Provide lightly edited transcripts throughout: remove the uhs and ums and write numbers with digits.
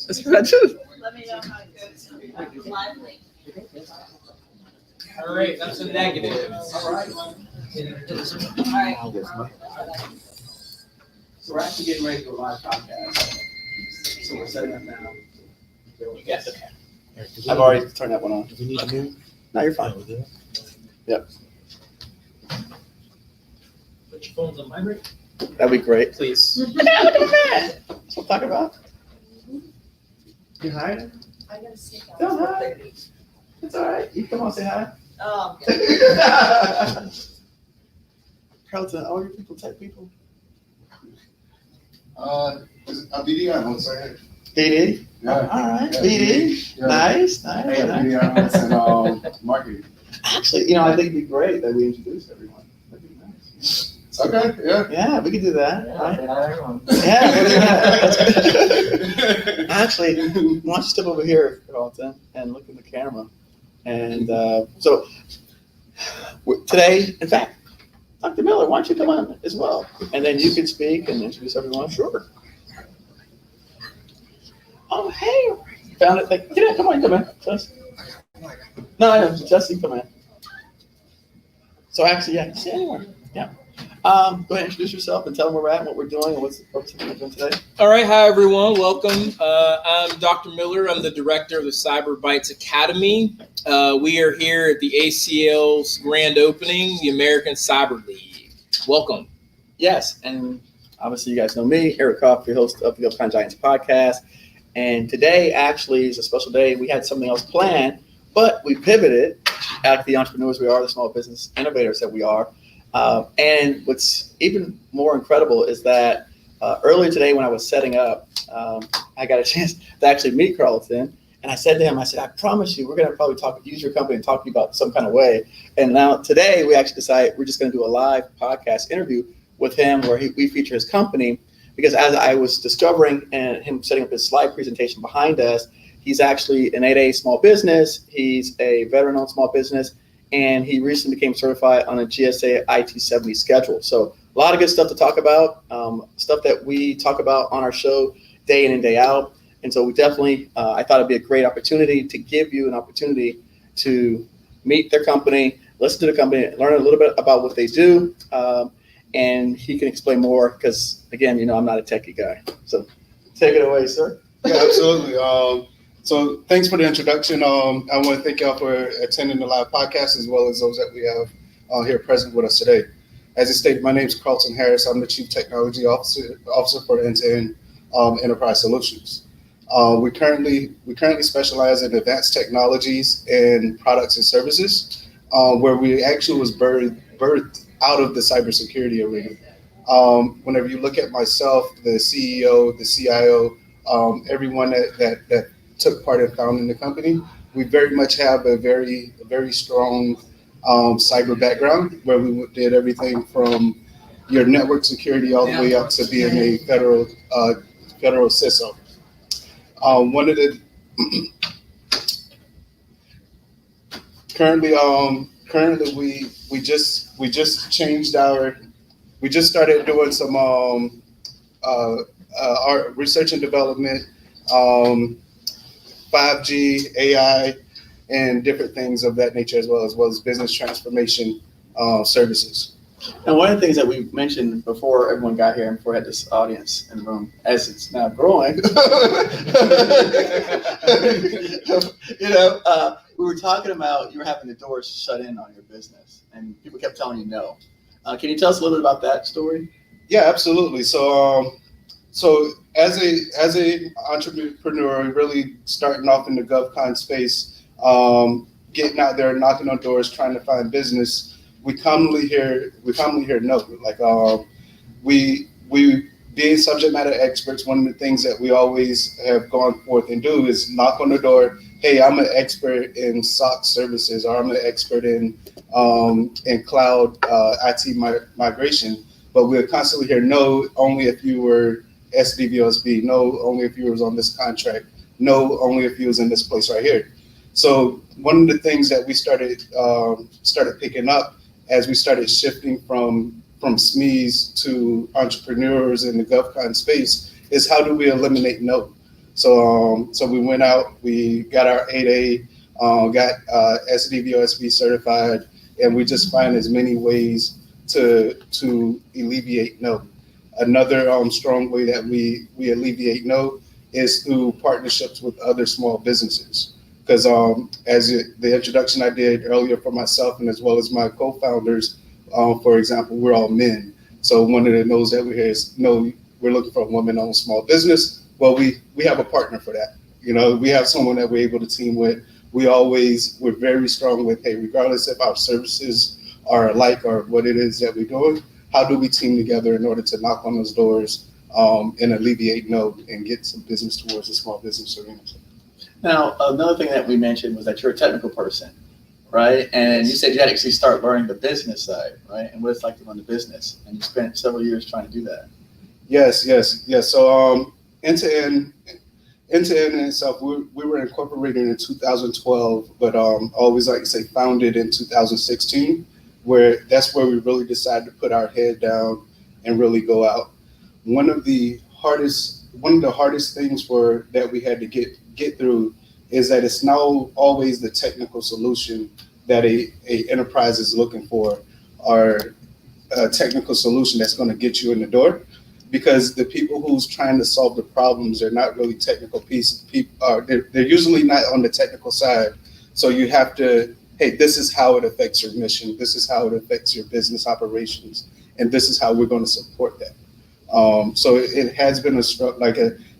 That's what I do. Let me know how it goes. Lively. All right, that's a negative. All right. All right. So we're actually getting ready to do a live podcast. So we're setting up now. You got it. I've already turned that one on. Do we need to move? No, you're fine. Oh, we do? Put your phones on vibrate, That'd be great. please. Look at that. That's what I'm talking about. You hired? I gotta sneak out. Don't hide. It's all right. You come on, say hi. Oh, okay. Carlton, all your people, tech people. Is it a BD analyst right here? BD? Yeah. All right, Yeah, BD. Yeah. Nice, Yeah, nice. BD analyst and marketing. Actually, I think it'd be great that we introduce everyone. That'd be nice. Okay, yeah. Yeah, we could do that. Right? Yeah. Yeah, we'll do that. Actually, why don't you step over here, Carlton, and look in the camera. And so today, in fact, Dr. Miller, why don't you come on as well? And then you can speak and introduce everyone. Sure. Oh, hey. Found it. Like, get in. Come on, come in. Jess. No, Jesse, come in. So actually, yeah, you can sit anywhere. Yeah. Go ahead and introduce yourself and tell them where we're at and what we're doing and what's the purpose of what we're doing today. All right, hi everyone, welcome. I'm Dr. Miller. I'm the director of the Cyber Bytes Academy. We are here at the ACL's grand opening, the American Cyber League. Welcome. Yes, and obviously you guys know me, Eric Coffey, host of the Upcon Giants podcast. And today actually is a special day. We had something else planned, but we pivoted, like the entrepreneurs we are, the small business innovators that we are. And what's even more incredible is that earlier today when I was setting up, I got a chance to actually meet Carlton. And I said to him, I said, I promise you, we're going to probably use your company and talk to you about some kind of way. And now today we actually decided we're just going to do a live podcast interview with him where we feature his company. Because as I was discovering and him setting up his slide presentation behind us, he's actually an 8A small business. He's a veteran-owned small business. And he recently became certified on a GSA IT 70 schedule. So a lot of good stuff to talk about, stuff that we talk about on our show day in and day out. And so we definitely, I thought it'd be a great opportunity to give you an opportunity to meet their company, listen to the company, learn a little bit about what they do. And he can explain more because, again, I'm not a techie guy. So take it away, sir. Yeah, absolutely. So thanks for the introduction. I want to thank y'all for attending the live podcast as well as those that we have here present with us today. As I stated, my name is Carlton Harris. I'm the Chief Technology Officer for End-to-End Enterprise Solutions. We currently specialize in advanced technologies and products and services, where we actually was birthed out of the cybersecurity arena. Whenever you look at myself, the CEO, the CIO, everyone that took part in founding the company, we very much have a very strong cyber background where we did everything from your network security all the way up to being a federal CISO. One of the currently we just changed we just started doing some our research and development, 5G, AI, and different things of that nature as well as business transformation services. And one of the things that we mentioned before everyone got here and before we had this audience in the room, as it's now growing, we were talking about you were having the doors shut in on your business and people kept telling you no. Can you tell us a little bit about that story? Yeah, absolutely. So as a entrepreneur, really starting off in the GovCon space, getting out there, knocking on doors, trying to find business, we commonly hear no. Like we being subject matter experts, one of the things that we always have gone forth and do is knock on the door. Hey, I'm an expert in SOC services, or I'm an expert in cloud IT migration. But we'll constantly hear no, only if you were SDVOSB, no, only if you was on this contract, no, only if you was in this place right here. So one of the things that we started picking up as we started shifting from SMEs to entrepreneurs in the GovCon space is how do we eliminate no? So we went out, we got our 8A, got SDVOSB certified, and we just find as many ways to alleviate no. Another strong way that we alleviate no is through partnerships with other small businesses. Because the introduction I did earlier for myself and as well as my co-founders, for example, we're all men. So one of the no's that we hear is, no, we're looking for a woman-owned small business. Well, we have a partner for that. We have someone that we're able to team with. We're very strong with, hey, regardless if our services are alike or what it is that we're doing, how do we team together in order to knock on those doors and alleviate no and get some business towards the small business arena? Now, another thing that we mentioned was that you're a technical person, right? And you said you had to actually start learning the business side, right? And what it's like to run the business. And you spent several years trying to do that. Yes. So end-to-end in itself, we were incorporated in 2012, but always like to say founded in 2016, that's where we really decided to put our head down and really go out. One of the hardest things that we had to get through is that it's not always the technical solution that a enterprise is looking for, or a technical solution that's going to get you in the door, because the people who's trying to solve the problems are not really technical people. They're usually not on the technical side. So you have to, hey, this is how it affects your mission. This is how it affects your business operations, and this is how we're going to support that. So it has been a struggle.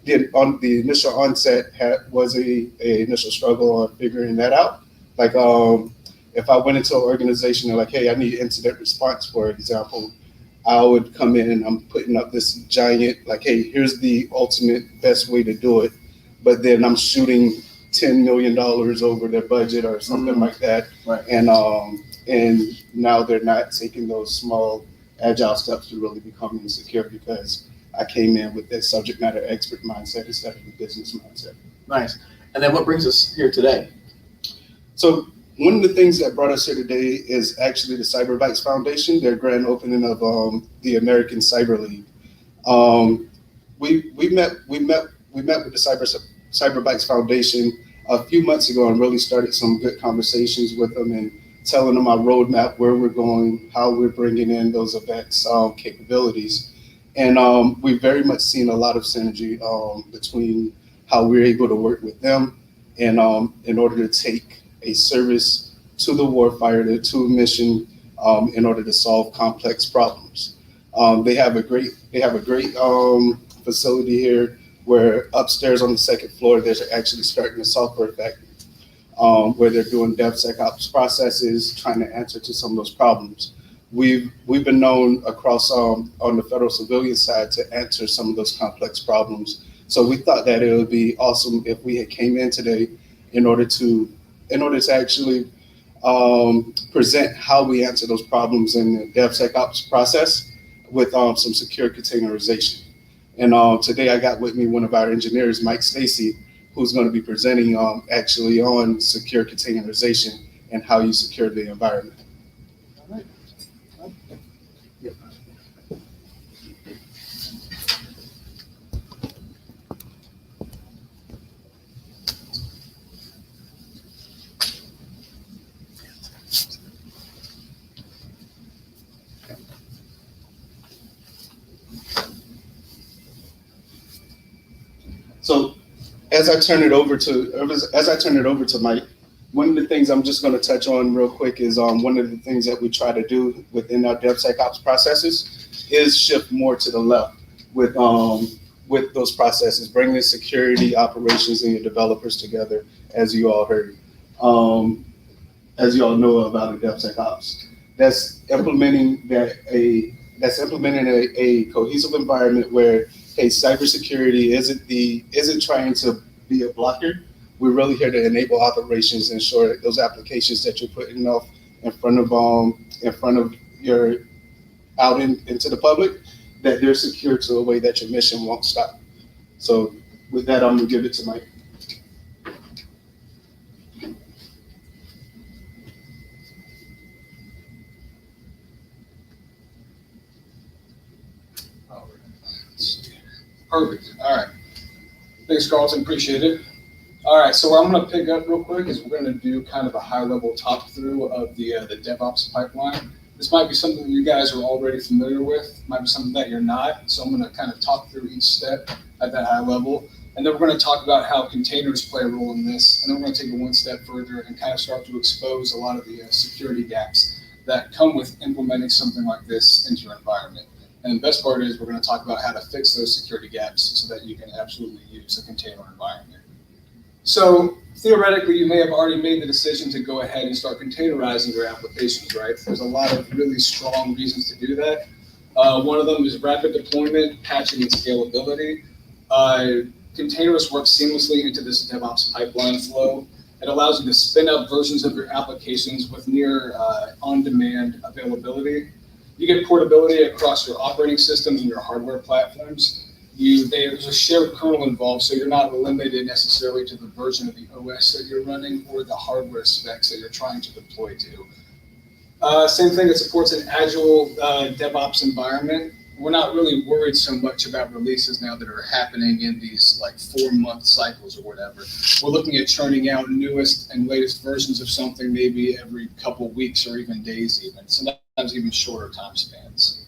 The initial onset was a initial struggle on figuring that out. If I went into an organization and hey, I need incident response, for example, I would come in and I'm putting up this giant, hey, here's the ultimate best way to do it. But then I'm shooting $10 million over their budget or something like that. Right. And now they're not taking those small agile steps to really becoming secure, because I came in with that subject matter expert mindset instead of the business mindset. Nice. And then what brings us here today? So one of the things that brought us here today is actually the CyberBytes Foundation, their grand opening of the American Cyber League. We met with the CyberBytes Foundation a few months ago and really started some good conversations with them and telling them our roadmap, where we're going, how we're bringing in those events capabilities. And we've very much seen a lot of synergy between how we're able to work with them and in order to take a service to the warfighter, to a mission, in order to solve complex problems. They have a great facility here where upstairs on the second floor, they're actually starting a software factory where they're doing DevSecOps processes, trying to answer to some of those problems. We've been known across on the federal civilian side to answer some of those complex problems. So we thought that it would be awesome if we had came in today in order to actually present how we answer those problems in the DevSecOps process with some secure containerization. And today I got with me one of our engineers, Mike Stacy, who's going to be presenting actually on secure containerization and how you secure the environment. All right. Yep. So as I turn it over to Mike, one of the things I'm just going to touch on real quick is one of the things that we try to do within our DevSecOps processes is shift more to the left with those processes, bringing security, operations, and your developers together, as you all heard, as you all know about the DevSecOps. That's implementing a cohesive environment where, hey, cybersecurity isn't trying to be a blocker. We're really here to enable operations and ensure that those applications that you're putting off in front of your out into the public, that they're secure to a way that your mission won't stop. So with that, I'm gonna give it to Mike. Perfect. All right. Thanks, Thanks, Carlton. Appreciate it. All right, so what I'm going to pick up real quick is we're going to do kind of a high-level talk-through of the DevOps pipeline. This might be something that you guys are already familiar with, might be something that you're not. So I'm going to kind of talk through each step at that high level. And then we're going to talk about how containers play a role in this. And then we're going to take it one step further and kind of start to expose a lot of the security gaps that come with implementing something like this into your environment. And the best part is we're going to talk about how to fix those security gaps so that you can absolutely use a container environment. So theoretically, you may have already made the decision to go ahead and start containerizing your applications, right? There's a lot of really strong reasons to do that. One of them is rapid deployment, patching, and scalability. Containers work seamlessly into this DevOps pipeline flow. It allows you to spin up versions of your applications with near on-demand availability. You get portability across your operating systems and your hardware platforms. There's a shared kernel involved, so you're not limited necessarily to the version of the OS that you're running or the hardware specs that you're trying to deploy to. Same thing, it supports an agile DevOps environment. We're not really worried so much about releases now that are happening in these like 4-month cycles or whatever. We're looking at churning out newest and latest versions of something maybe every couple weeks or even days even, sometimes even shorter time spans.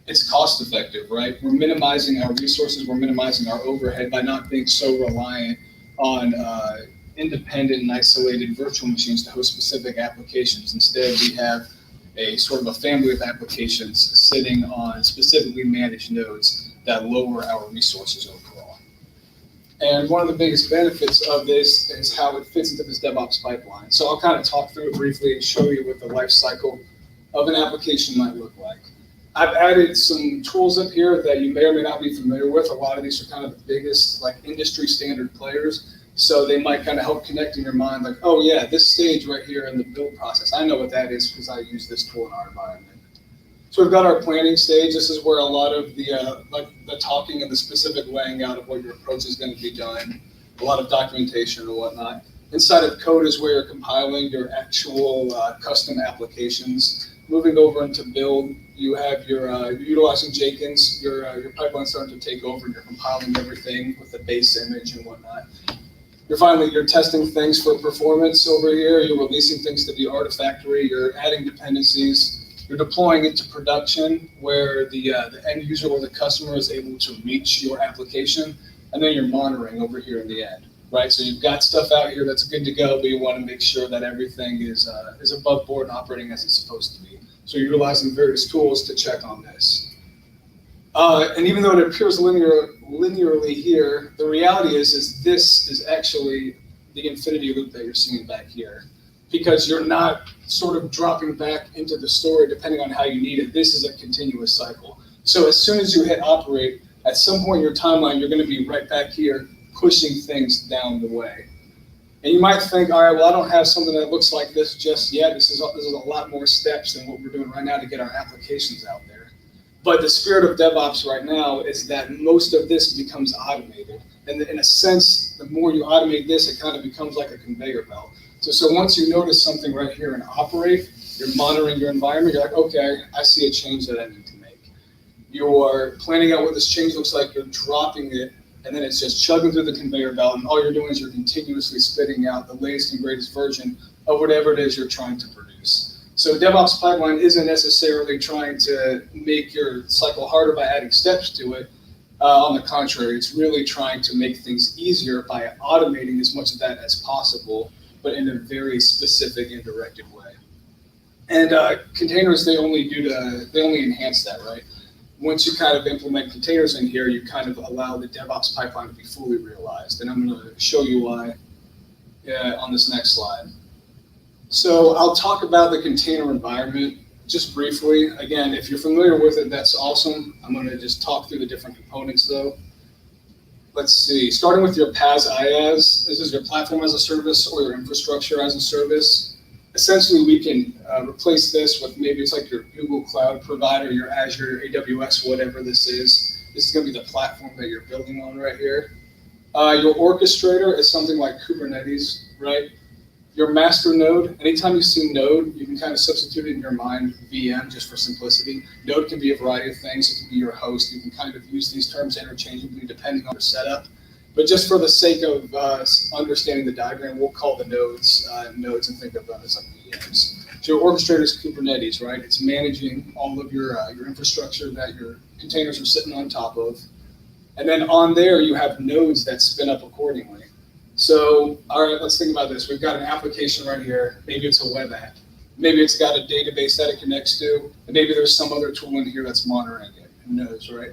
It's cost effective, right? We're minimizing our resources, we're minimizing our overhead by not being so reliant on independent and isolated virtual machines to host specific applications. Instead, we have a sort of a family of applications sitting on specifically managed nodes that lower our resources overall. And one of the biggest benefits of this is how it fits into this DevOps pipeline. So I'll kind of talk through it briefly and show you what the life cycle of an application might look like. I've added some tools up here that you may or may not be familiar with. A lot of these are kind of the biggest like industry standard players. So they might kind of help connect in your mind like, oh yeah, this stage right here in the build process, I know what that is because I use this tool in our environment. So we've got our planning stage. This is where a lot of the the talking and the specific laying out of what your approach is going to be done, a lot of documentation and whatnot. Inside of code is where you're compiling your actual custom applications. Moving over into build, you have you're utilizing Jenkins, your pipeline starting to take over, you're compiling everything with the base image and whatnot. You're testing things for performance over here, you're releasing things to the Artifactory, you're adding dependencies, you're deploying it to production where the end user or the customer is able to reach your application, and then you're monitoring over here in the end. Right, so you've got stuff out here that's good to go, but you want to make sure that everything is above board and operating as it's supposed to be. So you're utilizing various tools to check on this. And even though it appears linearly here, the reality is this is actually the infinity loop that you're seeing back here, because you're not sort of dropping back into the story depending on how you need it. This is a continuous cycle. So as soon as you hit operate, at some point in your timeline, you're going to be right back here pushing things down the way. And you might think, all right, well, I don't have something that looks like this just yet. This is a lot more steps than what we're doing right now to get our applications out there. But the spirit of DevOps right now is that most of this becomes automated. And in a sense, the more you automate this, it kind of becomes like a conveyor belt. So once you notice something right here and operate, you're monitoring your environment, you're like, okay, I see a change that I need to make. You're planning out what this change looks like, you're dropping it, and then it's just chugging through the conveyor belt, and all you're doing is you're continuously spitting out the latest and greatest version of whatever it is you're trying to produce. So DevOps Pipeline isn't necessarily trying to make your cycle harder by adding steps to it. On the contrary, it's really trying to make things easier by automating as much of that as possible, but in a very specific and directed way. And containers, they only enhance that, right? Once you kind of implement containers in here, you kind of allow the DevOps pipeline to be fully realized. And I'm going to show you why on this next slide. So I'll talk about the container environment just briefly. Again, if you're familiar with it, that's awesome. I'm going to just talk through the different components though. Let's see, starting with your PaaS IaaS, this is your platform as a service or your infrastructure as a service. Essentially, we can replace this with maybe it's like your Google Cloud provider, your Azure, AWS, whatever this is. This is going to be the platform that you're building on right here. Your orchestrator is something like Kubernetes, right? Your master node, anytime you see node, you can kind of substitute it in your mind, VM, just for simplicity. Node can be a variety of things. It can be your host. You can kind of use these terms interchangeably depending on your setup. But just for the sake of understanding the diagram, we'll call the nodes nodes and think of them as like VMs. So your orchestrator is Kubernetes, right? It's managing all of your infrastructure that your containers are sitting on top of. And then on there, you have nodes that spin up accordingly. So, all right, let's think about this. We've got an application right here. Maybe it's a web app. Maybe it's got a database that it connects to. And maybe there's some other tool in here that's monitoring it and knows, right?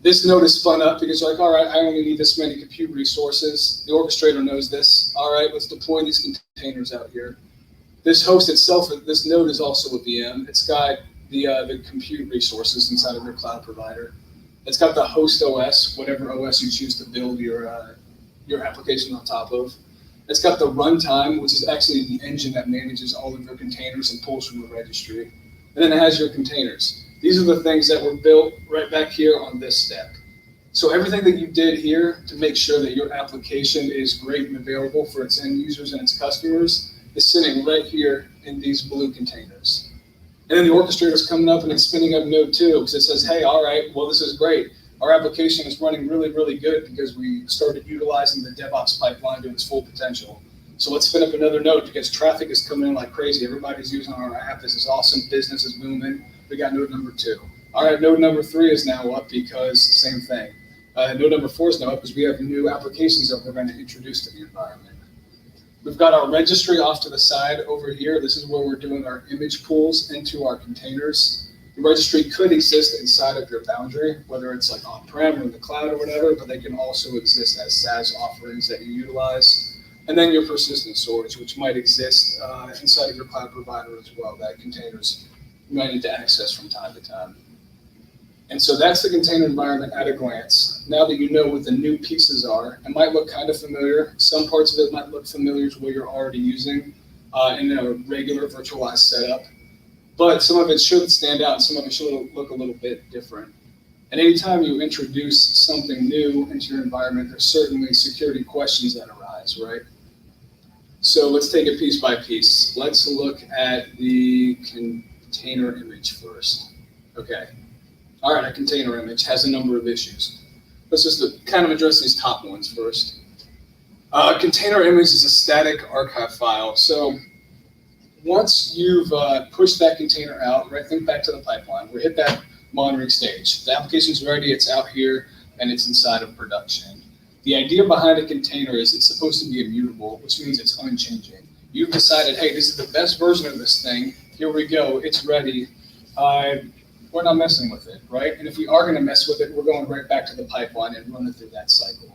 This node is spun up because you're like, all right, I only need this many compute resources. The orchestrator knows this. All right, let's deploy these containers out here. This host itself, this node is also a VM. It's got the compute resources inside of your cloud provider. It's got the host OS, whatever OS you choose to build your application on top of. It's got the runtime, which is actually the engine that manages all of your containers and pulls from the registry. And then it has your containers. These are the things that were built right back here on this step. So everything that you did here to make sure that your application is great and available for its end users and its customers is sitting right here in these blue containers. And then the orchestrator is coming up and it's spinning up node 2 because it says, hey, all right, well, this is great. Our application is running really, really good because we started utilizing the DevOps pipeline to its full potential. So let's spin up another node because traffic is coming in like crazy. Everybody's using our app. This is awesome. Business is booming. We got node number 2. All right, node number 3 is now up because same thing. Node number 4 is now up because we have new applications that we're going to introduce to the environment. We've got our registry off to the side over here. This is where we're doing our image pools into our containers. The registry could exist inside of your boundary, whether it's like on-prem or in the cloud or whatever, but they can also exist as SaaS offerings that you utilize. And then your persistent storage, which might exist inside of your cloud provider as well, that containers you might need to access from time to time. And so that's the container environment at a glance. Now that you know what the new pieces are, it might look kind of familiar. Some parts of it might look familiar to what you're already using in a regular virtualized setup. But some of it should stand out and some of it should look a little bit different. And anytime you introduce something new into your environment, there's certainly security questions that arise, right? So let's take it piece by piece. Let's look at the container image first. Okay. All right, a container image has a number of issues. Let's just kind of address these top ones first. A container image is a static archive file. So once you've pushed that container out, right, think back to the pipeline. We hit that monitoring stage. The application's ready, it's out here, and it's inside of production. The idea behind a container is it's supposed to be immutable, which means it's unchanging. You've decided, hey, this is the best version of this thing. Here we go, it's ready. We're not messing with it, right? And if we are going to mess with it, we're going right back to the pipeline and running through that cycle.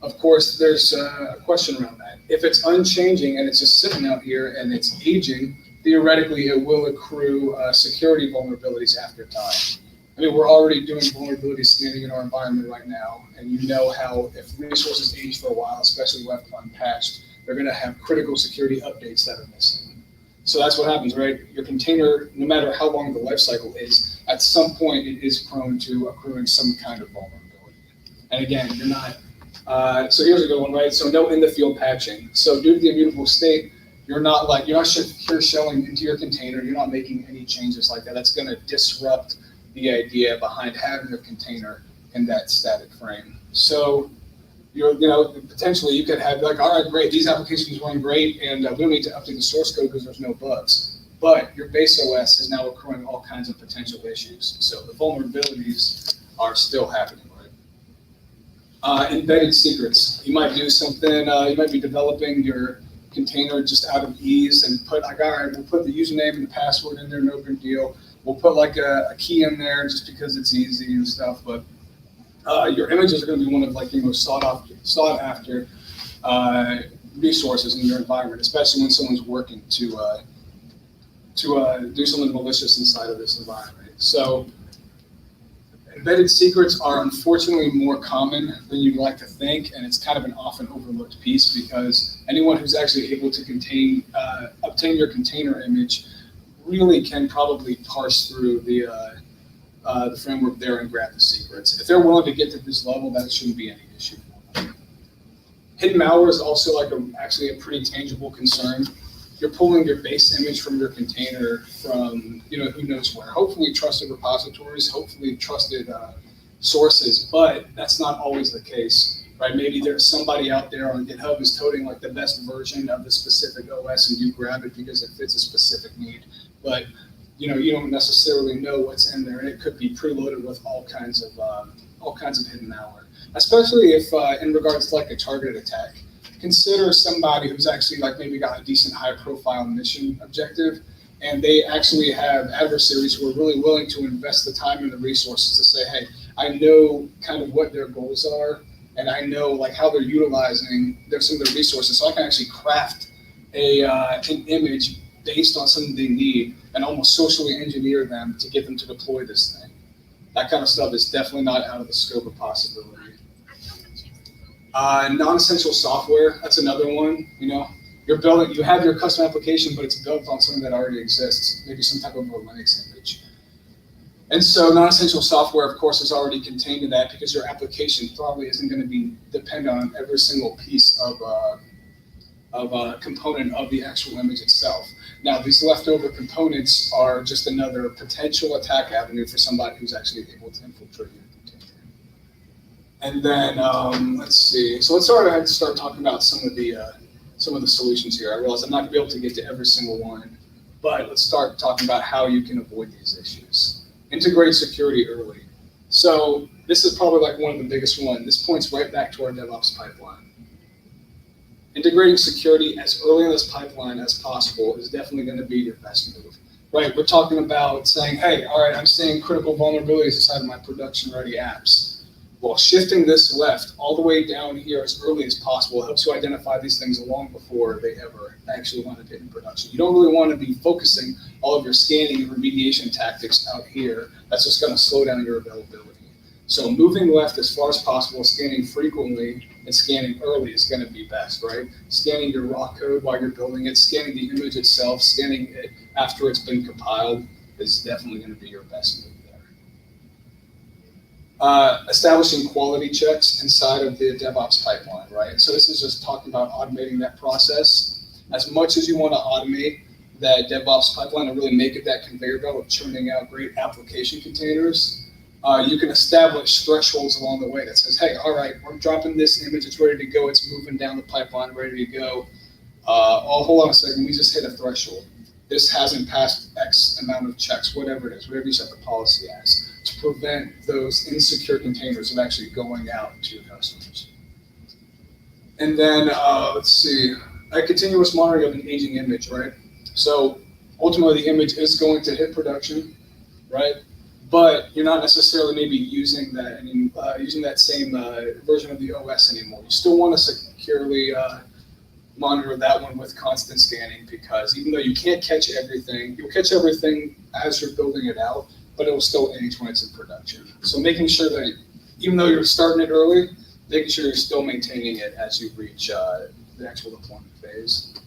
Of course, there's a question around that. If it's unchanging and it's just sitting out here and it's aging, theoretically it will accrue security vulnerabilities after time. I mean, we're already doing vulnerability scanning in our environment right now, and you know how if resources age for a while, especially left unpatched, they're going to have critical security updates that are missing. So that's what happens, right? Your container, no matter how long the life cycle is, at some point it is prone to accruing some kind of vulnerability. And again, you're not, so here's a good one, right? So no in the field patching. So due to the immutable state, you're not secure shelling into your container. You're not making any changes like that. That's going to disrupt the idea behind having a container in that static frame. So potentially you could have like, all right, great, these applications run great, and we don't need to update the source code because there's no bugs. But your base OS is now accruing all kinds of potential issues. So the vulnerabilities are still happening, right? Embedded secrets. You might do something, you might be developing your container just out of ease and put like, all right, we'll put the username and the password in there, no big deal. We'll put like a key in there just because it's easy and stuff, but your images are going to be one of like your most sought after resources in your environment, especially when someone's working to do something malicious inside of this environment. So embedded secrets are unfortunately more common than you'd like to think, and it's kind of an often overlooked piece because anyone who's actually able to obtain your container image really can probably parse through the framework there and grab the secrets. If they're willing to get to this level, that shouldn't be any issue for them. Hidden malware is also like actually a pretty tangible concern. You're pulling your base image from your container from who knows where. Hopefully trusted repositories, hopefully trusted sources, but that's not always the case, right? Maybe there's somebody out there on GitHub who's coding like the best version of the specific OS, and you grab it because it fits a specific need. But you don't necessarily know what's in there, and it could be preloaded with all kinds of hidden malware. Especially if, in regards to like a targeted attack, consider somebody who's actually like maybe got a decent high-profile mission objective, and they actually have adversaries who are really willing to invest the time and the resources to say, hey, I know kind of what their goals are, and I know like how they're utilizing some of their resources, so I can actually craft an image based on something they need and almost socially engineer them to get them to deploy this thing. That kind of stuff is definitely not out of the scope of possibility. Non-essential software, that's another one. You have your custom application, but it's built on something that already exists, maybe some type of a Linux image. And so non-essential software, of course, is already contained in that because your application probably isn't going to be dependent on every single piece of a component of the actual image itself. Now, these leftover components are just another potential attack avenue for somebody who's actually able to infiltrate your container. And then, let's see. So let's start talking about some of the solutions here. I realize I'm not going to be able to get to every single one, but let's start talking about how you can avoid these issues. Integrate security early. So this is probably like one of the biggest ones. This points right back to our DevOps pipeline. Integrating security as early in this pipeline as possible is definitely going to be your best move, right? We're talking about saying, hey, all right, I'm seeing critical vulnerabilities inside of my production-ready apps. Well, shifting this left all the way down here as early as possible helps you identify these things long before they ever actually want to hit in production. You don't really want to be focusing all of your scanning and remediation tactics out here. That's just going to slow down your availability. So moving left as far as possible, scanning frequently, and scanning early is going to be best, right? Scanning your raw code while you're building it, scanning the image itself, scanning it after it's been compiled is definitely going to be your best move there. Establishing quality checks inside of the DevOps pipeline, right? So this is just talking about automating that process. As much as you want to automate that DevOps pipeline and really make it that conveyor belt of churning out great application containers, you can establish thresholds along the way that says, hey, all right, we're dropping this image, it's ready to go, it's moving down the pipeline, ready to go. Oh, hold on a second, we just hit a threshold. This hasn't passed X amount of checks, whatever it is, whatever you set the policy as, to prevent those insecure containers from actually going out to your customers. And then, let's see, a continuous monitoring of an aging image, right? So ultimately the image is going to hit production, right? But you're not necessarily maybe using that same version of the OS anymore. You still want to securely monitor that one with constant scanning, because even though you can't catch everything, you'll catch everything as you're building it out, but it will still age when it's in production. So making sure that even though you're starting it early, making sure you're still maintaining it as you reach the actual deployment phase.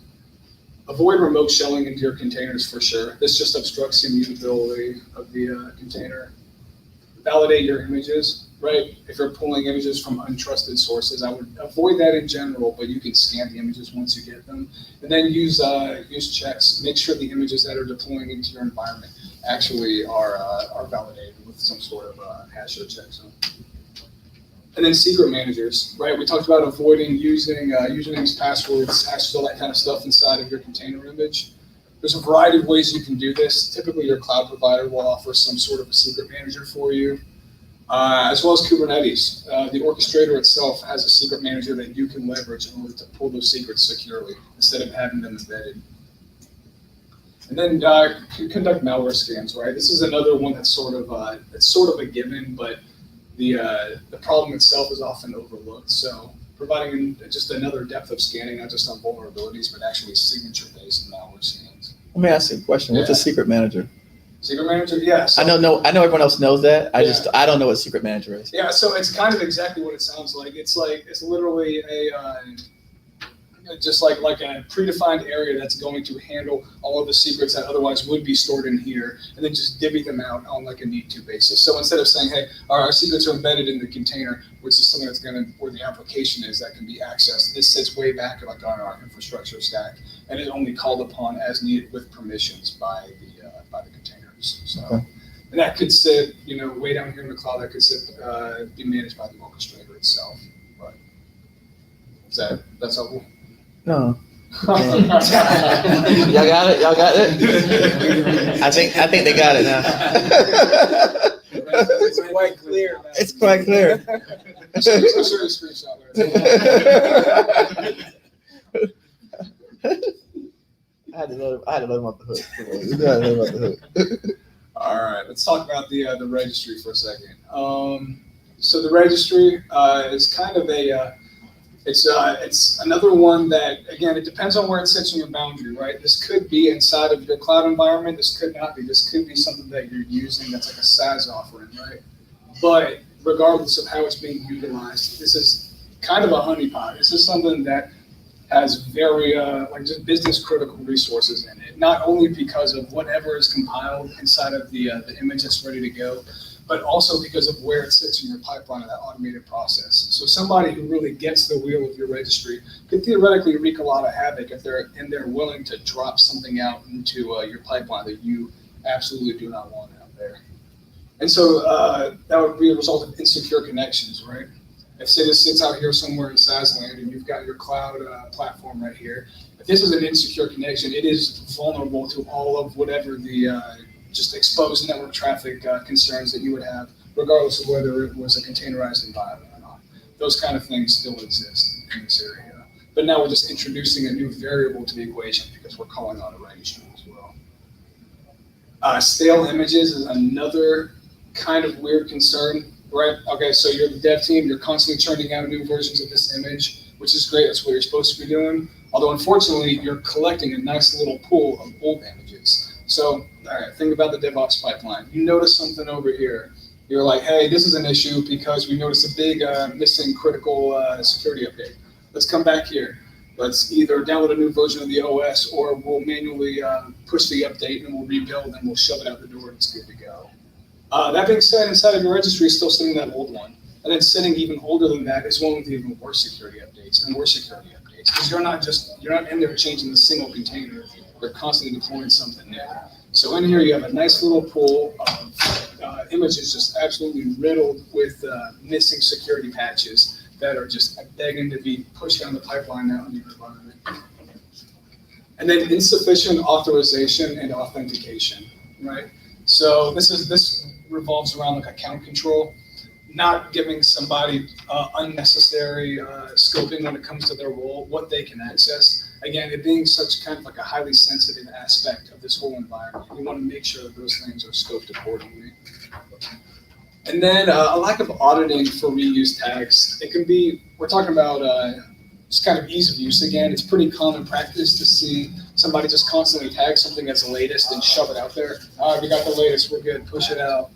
Avoid remote shelling into your containers for sure. This just obstructs the immutability of the container. Validate your images, right? If you're pulling images from untrusted sources, I would avoid that in general, but you can scan the images once you get them. And then use checks. Make sure the images that are deploying into your environment actually are validated with some sort of hash or checksum. And then secret managers, right? We talked about avoiding using usernames, passwords, hashes, all that kind of stuff inside of your container image. There's a variety of ways you can do this. Typically, your cloud provider will offer some sort of a secret manager for you, as well as Kubernetes. The Orchestrator itself has a secret manager that you can leverage in order to pull those secrets securely instead of having them embedded. And then conduct malware scans, right? This is another one that's sort of a given, but the problem itself is often overlooked. So providing just another depth of scanning, not just on vulnerabilities, but actually signature-based malware scans. Let me ask you a question. What's a secret manager? Secret manager, yeah. So, I know everyone else knows that. I don't know what secret manager is. Yeah, so it's kind of exactly what it sounds like. It's literally just like a predefined area that's going to handle all of the secrets that otherwise would be stored in here, and then just divvy them out on like a need-to basis. So instead of saying, hey, our secrets are embedded in the container, which is something that's where the application is that can be accessed, this sits way back like on our infrastructure stack, and is only called upon as needed with permissions by the containers. So And that could sit, way down here in the cloud. That could sit, be managed by the orchestrator itself. But that's helpful? No. Y'all got it? Y'all got it? I think they got it now. It's quite clear. It's quite clear. I'll show you a screenshot later. I had to let him off the hook. You gotta let him off the hook. All right, let's talk about the registry for a second. So the registry is kind of it's another one that, again, it depends on where it sits in your boundary, right? This could be inside of your cloud environment. This could not be. This could be something that you're using that's like a SaaS offering, right? But regardless of how it's being utilized, this is kind of a honeypot. This is something that has very just business critical resources in it, not only because of whatever is compiled inside of the image that's ready to go, but also because of where it sits in your pipeline of that automated process. So somebody who really gets the wheel of your registry could theoretically wreak a lot of havoc if they're willing to drop something out into your pipeline that you absolutely do not want out there. And so that would be a result of insecure connections, right? If say this sits out here somewhere in SaaS land and you've got your cloud platform right here, if this is an insecure connection, it is vulnerable to all of whatever the just exposed network traffic concerns that you would have, regardless of whether it was a containerized environment or not. Those kind of things still exist in this area. But now we're just introducing a new variable to the equation because we're calling on a registry as well. Stale images is another kind of weird concern. Right. Okay. So you're the dev team. You're constantly churning out new versions of this image, which is great. That's what you're supposed to be doing. Although, unfortunately, you're collecting a nice little pool of old images. So, all right, think about the DevOps pipeline. You notice something over here. You're like, hey, this is an issue because we noticed a big missing critical security update. Let's come back here. Let's either download a new version of the OS or we'll manually push the update and we'll rebuild and we'll shove it out the door and it's good to go. That being said, inside of your registry is still sitting that old one. And then sitting even older than that is one with even worse security updates and more security updates. Because you're not in there changing a single container. You're constantly deploying something new. So in here you have a nice little pool of images just absolutely riddled with missing security patches that are just begging to be pushed down the pipeline now in your environment. And then insufficient authorization and authentication, right? So this revolves around like account control, not giving somebody unnecessary scoping when it comes to their role, what they can access. Again, it being such kind of like a highly sensitive aspect of this whole environment, you want to make sure that those things are scoped accordingly. And then a lack of auditing for reuse tags. It can be, we're talking about just kind of ease of use again. It's pretty common practice to see somebody just constantly tag something that's the latest and shove it out there. We got the latest, we're good, push it out.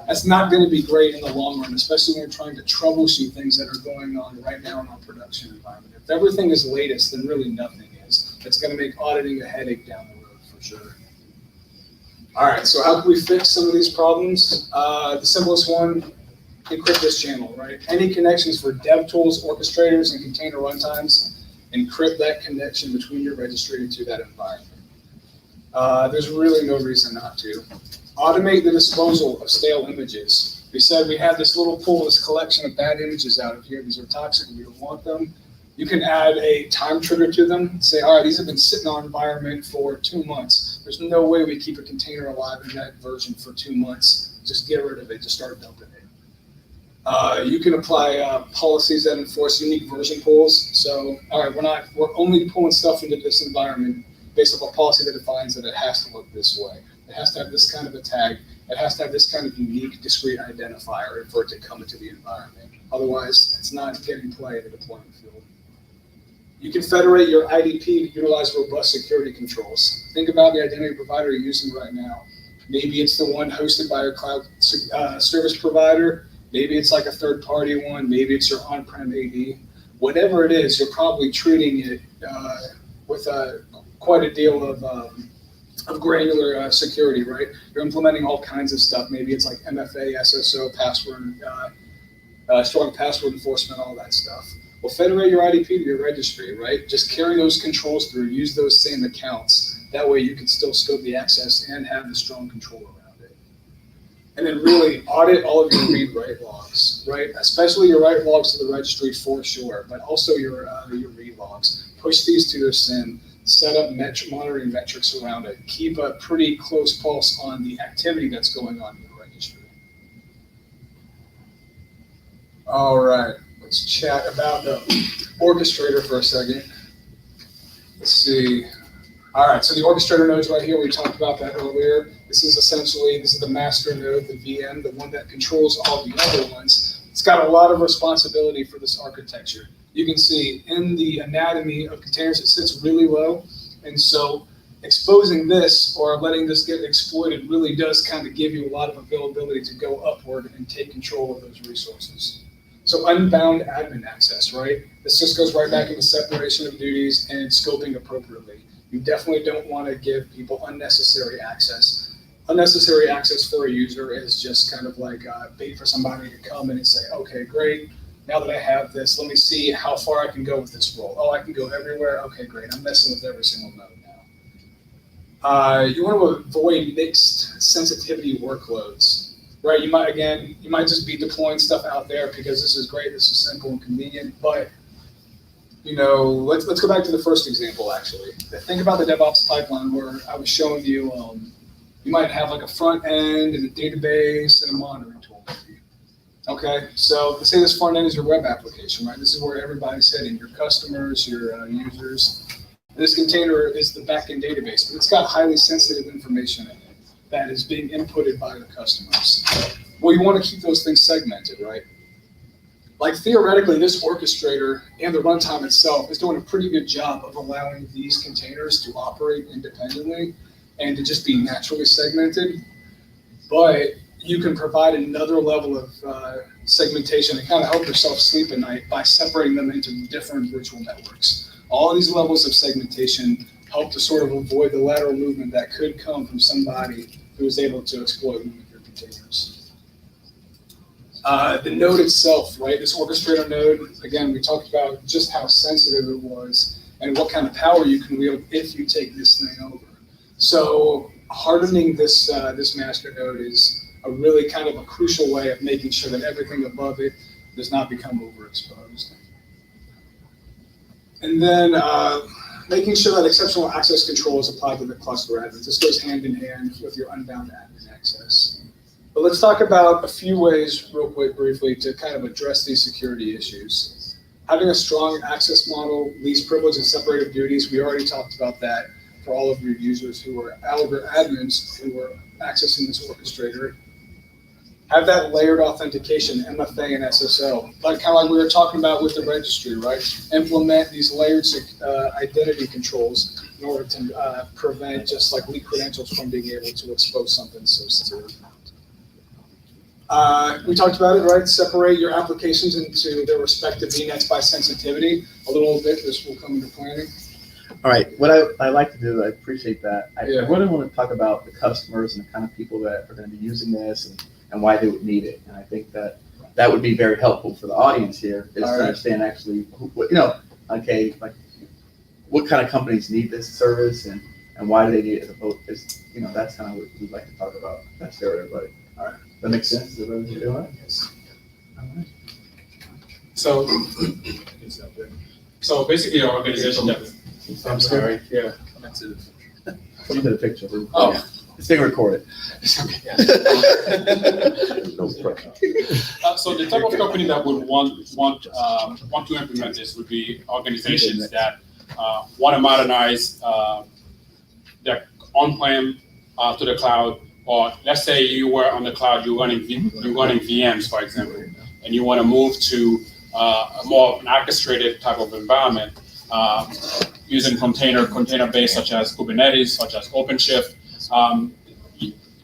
That's not going to be great in the long run, especially when you're trying to troubleshoot things that are going on right now in our production environment. If everything is latest, then really nothing is. It's going to make auditing a headache down the road for sure. All right, so how can we fix some of these problems? The simplest one, encrypt this channel, right? Any connections for dev tools, orchestrators, and container runtimes, encrypt that connection between your registry to that environment. There's really no reason not to. Automate the disposal of stale images. We said we have this little pool, this collection of bad images out of here. These are toxic, we don't want them. You can add a time trigger to them. Say, all right, these have been sitting in our environment for 2 months. There's no way we keep a container alive in that version for 2 months. Just get rid of it, just start dumping it. You can apply policies that enforce unique version pools. So, all right, we're only pulling stuff into this environment based on a policy that defines that it has to look this way. It has to have this kind of a tag. It has to have this kind of unique, discrete identifier for it to come into the environment. Otherwise, it's not getting play in the deployment field. You can federate your IDP to utilize robust security controls. Think about the identity provider you're using right now. Maybe it's the one hosted by your cloud service provider. Maybe it's like a third-party one. Maybe it's your on-prem AD. Whatever it is, you're probably treating it with quite a deal of granular security, right? You're implementing all kinds of stuff. Maybe it's like MFA, SSO, password, strong password enforcement, all that stuff. Well, federate your IDP to your registry, right? Just carry those controls through, use those same accounts. That way you can still scope the access and have the strong control around it. And then really audit all of your read-write logs, right? Especially your write logs to the registry for sure, but also your read logs. Push these to your SIM, set up monitoring metrics around it. Keep a pretty close pulse on the activity that's going on in the registry. All right, let's chat about the orchestrator for a second. Let's see. All right, so the orchestrator node's right here. We talked about that earlier. This is the master node, the VM, the one that controls all the other ones. It's got a lot of responsibility for this architecture. You can see in the anatomy of containers, it sits really low. And so exposing this or letting this get exploited really does kind of give you a lot of availability to go upward and take control of those resources. So unbound admin access, right? This just goes right back into separation of duties and scoping appropriately. You definitely don't want to give people unnecessary access. Unnecessary access for a user is just kind of like bait for somebody to come in and say, okay, great. Now that I have this, let me see how far I can go with this role. Oh, I can go everywhere. Okay, great. I'm messing with every single node now. You want to avoid mixed sensitivity workloads, right? You might just be deploying stuff out there because this is great, this is simple and convenient, but let's go back to the first example, actually. Think about the DevOps pipeline where I was showing you, you might have like a front end and a database and a monitoring tool. Okay, so let's say this front end is your web application, right? This is where everybody's heading, your customers, your users. This container is the backend database, but it's got highly sensitive information in it that is being inputted by the customers. Well, you want to keep those things segmented, right? Like theoretically, this orchestrator and the runtime itself is doing a pretty good job of allowing these containers to operate independently and to just be naturally segmented. But you can provide another level of segmentation and kind of help yourself sleep at night by separating them into different virtual networks. All these levels of segmentation help to sort of avoid the lateral movement that could come from somebody who is able to exploit one of your containers. The node itself, right? This orchestrator node, again, we talked about just how sensitive it was and what kind of power you can wield if you take this thing over. So hardening this master node is a really kind of a crucial way of making sure that everything above it does not become overexposed. And then making sure that exceptional access control is applied to the cluster admins. This goes hand in hand with your unbound admin access. But let's talk about a few ways real quick briefly to kind of address these security issues. Having a strong access model, least privilege and separated duties, we already talked about that for all of your users who are admins who are accessing this orchestrator. Have that layered authentication, MFA and SSL, kind of like we were talking about with the registry, right? Implement these layered identity controls in order to prevent just like leak credentials from being able to expose something so sensitive. We talked about it, right? Separate your applications into their respective VNets by sensitivity. A little bit, this will come into planning. All right, what I like to do, I appreciate that. I really want to talk about the customers and the kind of people that are going to be using this and why they would need it. And I think that would be very helpful for the audience here is to understand actually, okay, like what kind of companies need this service and why do they need it as a vote? Because, that's kind of what we'd like to talk about. That's for everybody. All right, that makes sense? Is everybody doing it? Yes. All right. So basically our organization I'm sorry. Yeah. Come to the picture. Oh. Yeah. It's being recorded. No pressure. So the type of company that would want to implement this would be organizations that want to modernize their on-prem to the cloud, or let's say you were on the cloud, you're running VMs, for example, and you want to move to a more an orchestrated type of environment using container-based, such as Kubernetes, such as OpenShift.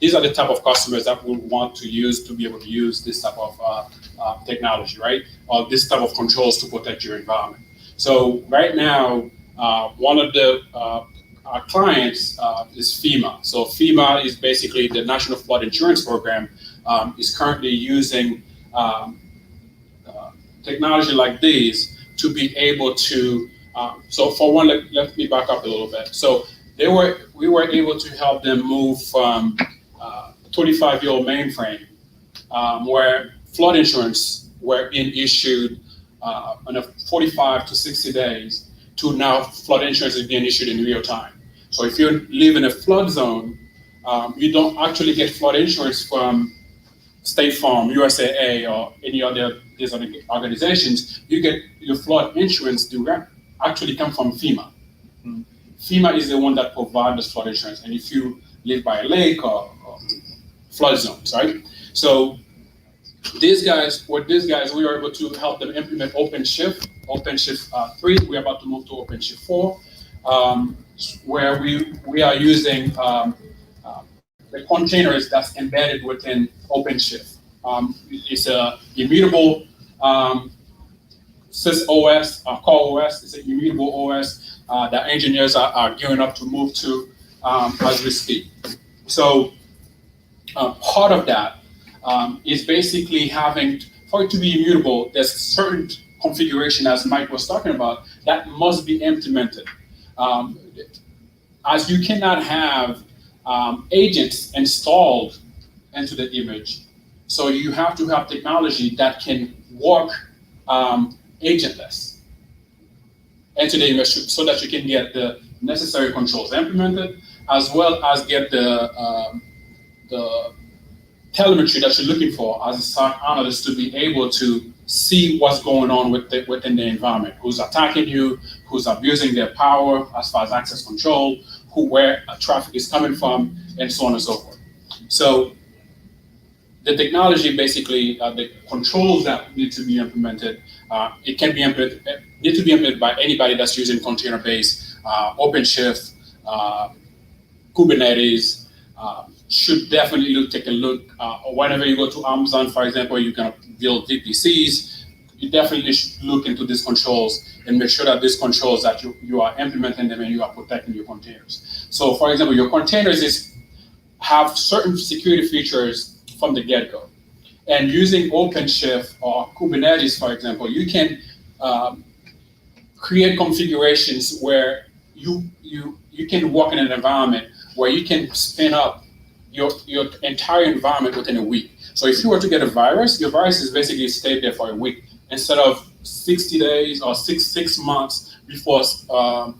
These are the type of customers that would want to be able to use this type of technology, right? Or this type of controls to protect your environment. So right now, one of the our clients is FEMA. So FEMA is basically the National Flood Insurance Program, is currently using technology like these to be able to, so for one, let me back up a little bit. So we were able to help them move from 25-year-old mainframe where flood insurance were being issued in a 45 to 60 days to now flood insurance is being issued in real time. So if you live in a flood zone, you don't actually get flood insurance from State Farm, USAA, or any other these other organizations. You get your flood insurance direct actually come from FEMA. FEMA is the one that provides the flood insurance, and if you live by a lake or flood zones, right? So these guys, we were able to help them implement OpenShift 3. We're about to move to OpenShift 4, where we are using the containers that's embedded within OpenShift. It's a immutable sys-OS, core OS. It's an immutable OS that engineers are gearing up to move to as we speak. So part of that is basically having, for it to be immutable, there's certain configuration, as Mike was talking about, that must be implemented. As you cannot have agents installed into the image, so you have to have technology that can work agentless into the image so that you can get the necessary controls implemented, as well as get the telemetry that you're looking for as a SOC analyst to be able to see what's going on within the environment, who's attacking you, who's abusing their power as far as access control, where traffic is coming from, and so on and so forth. So the technology, basically, the controls that need to be implemented, it can be need to be implemented by anybody that's using container-based, OpenShift, Kubernetes. Should definitely take a look. Whenever you go to Amazon, for example, you can build VPCs. You definitely should look into these controls and make sure that these controls that you are implementing them and you are protecting your containers. So, for example, your containers have certain security features from the get-go. And using OpenShift or Kubernetes, for example, you can create configurations where you can work in an environment where you can spin up your entire environment within a week. So if you were to get a virus, your virus is basically stayed there for a week instead of 60 days or six months before a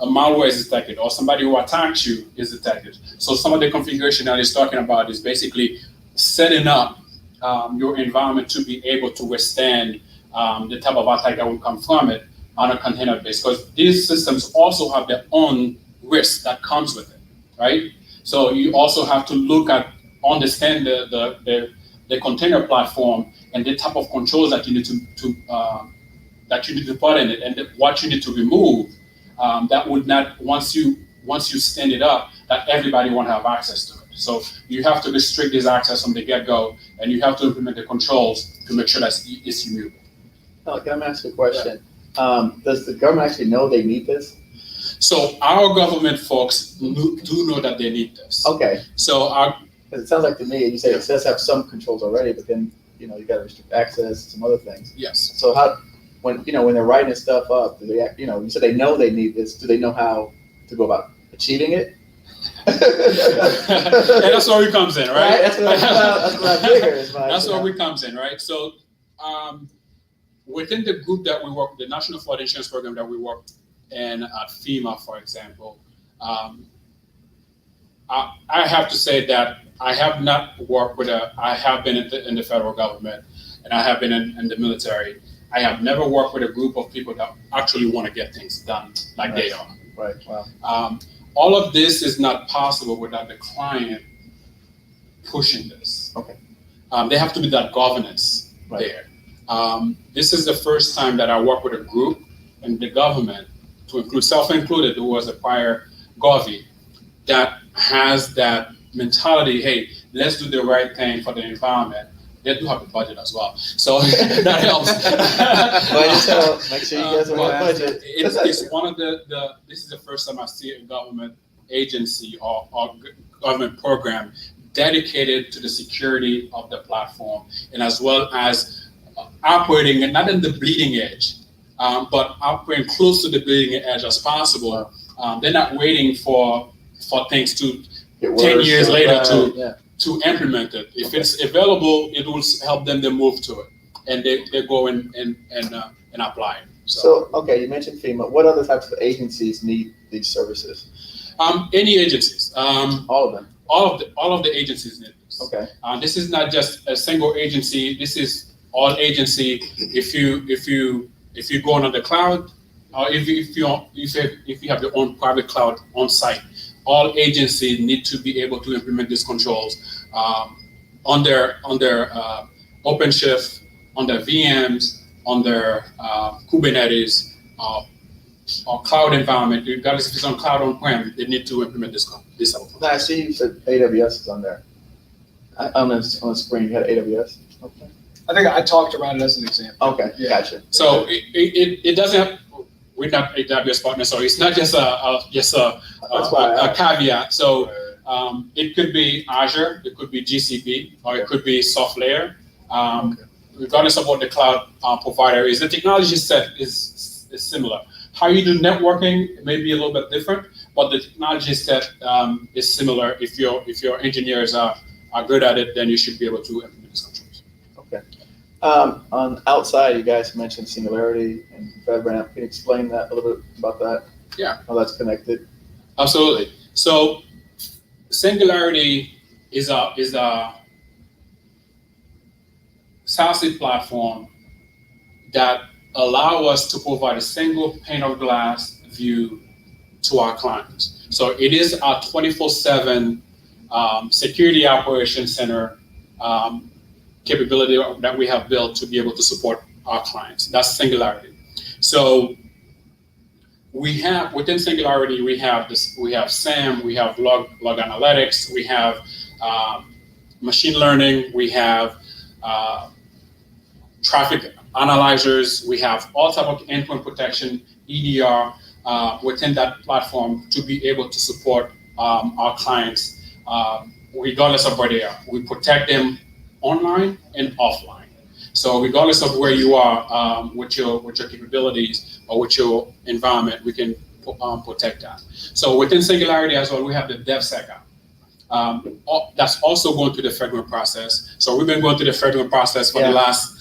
malware is detected or somebody who attacks you is detected. So some of the configuration that he's talking about is basically setting up your environment to be able to withstand the type of attack that will come from it on a container base, because these systems also have their own risk that comes with it, right? So you also have to understand the container platform and the type of controls that you need to put in it, and what you need to remove. That would not, once you stand it up, that everybody won't have access to it. So you have to restrict this access from the get-go, and you have to implement the controls to make sure that it's immutable. Can I ask you a question? Does the government actually know they need this? So our government folks do know that they need this. Okay. So because it sounds like to me, you say it does have some controls already, but then you got to restrict access, some other things. Yes. So when they're writing this stuff up, do they, you said they know they need this. Do they know how to go about achieving it? And that's where it comes in, right? That's what I figured. That's where it comes in, right? So within the group that we work, the National Flood Insurance Program that we work in at FEMA, for example, I have to say that I have not worked I have been in the federal government, and I have been in the military. I have never worked with a group of people that actually want to get things done like they are. Right. Wow. All of this is not possible without the client pushing this. Okay. They have to be that governance there. This is the first time that I work with a group in the government, to include self-included, who was a prior Govy, that has that mentality, hey, let's do the right thing for the environment. They do have a budget as well, so that helps. So make sure you guys have a budget. It's one of this is the first time I see a government agency or government program dedicated to the security of the platform, and as well as operating, not in the bleeding edge, but operating close to the bleeding edge as possible. They're not waiting for things to 10 years later to implement it. If it's available, it will help them to move to it, and they go and apply it. So, okay, you mentioned FEMA. What other types of agencies need these services? Any agencies. All of them. All of the agencies need this. Okay. This is not just a single agency. This is all agency. If you go on the cloud, or if you have your own private cloud on site, all agencies need to be able to implement these controls on their OpenShift, on their VMs, on their Kubernetes, or cloud environment. Regardless if it's on cloud on-prem, they need to implement this type of Now, I see you said AWS is on there. On the screen, you had AWS. Okay. I think I talked about it as an example. Okay, Yeah. gotcha. So it doesn't have. We're not AWS partner, so it's not just a caveat. So it could be Azure, it could be GCP, or it could be SoftLayer. Regardless of what the cloud provider is, the technology set is similar. How you do networking may be a little bit different, but the technology set is similar. If your engineers are good at it, then you should be able to implement these controls. Okay. On outside, you guys mentioned Singularity and FedRAMP. Can you explain that a little bit about that? Yeah. How that's connected? Absolutely. So Singularity is a SaaS platform that allow us to provide a single pane of glass view to our clients. So it is our 24/7 security operations center capability that we have built to be able to support our clients. That's Singularity. So we have within Singularity, we have SAM, we have log analytics, we have machine learning, we have traffic analyzers, we have all type of endpoint protection, EDR within that platform to be able to support our clients regardless of where they are. We protect them online and offline. So regardless of where you are with your capabilities or with your environment, we can protect that. So within Singularity as well, we have the DevSecOps. That's also going through the FedRAMP process. So we've been going through the FedRAMP process for the last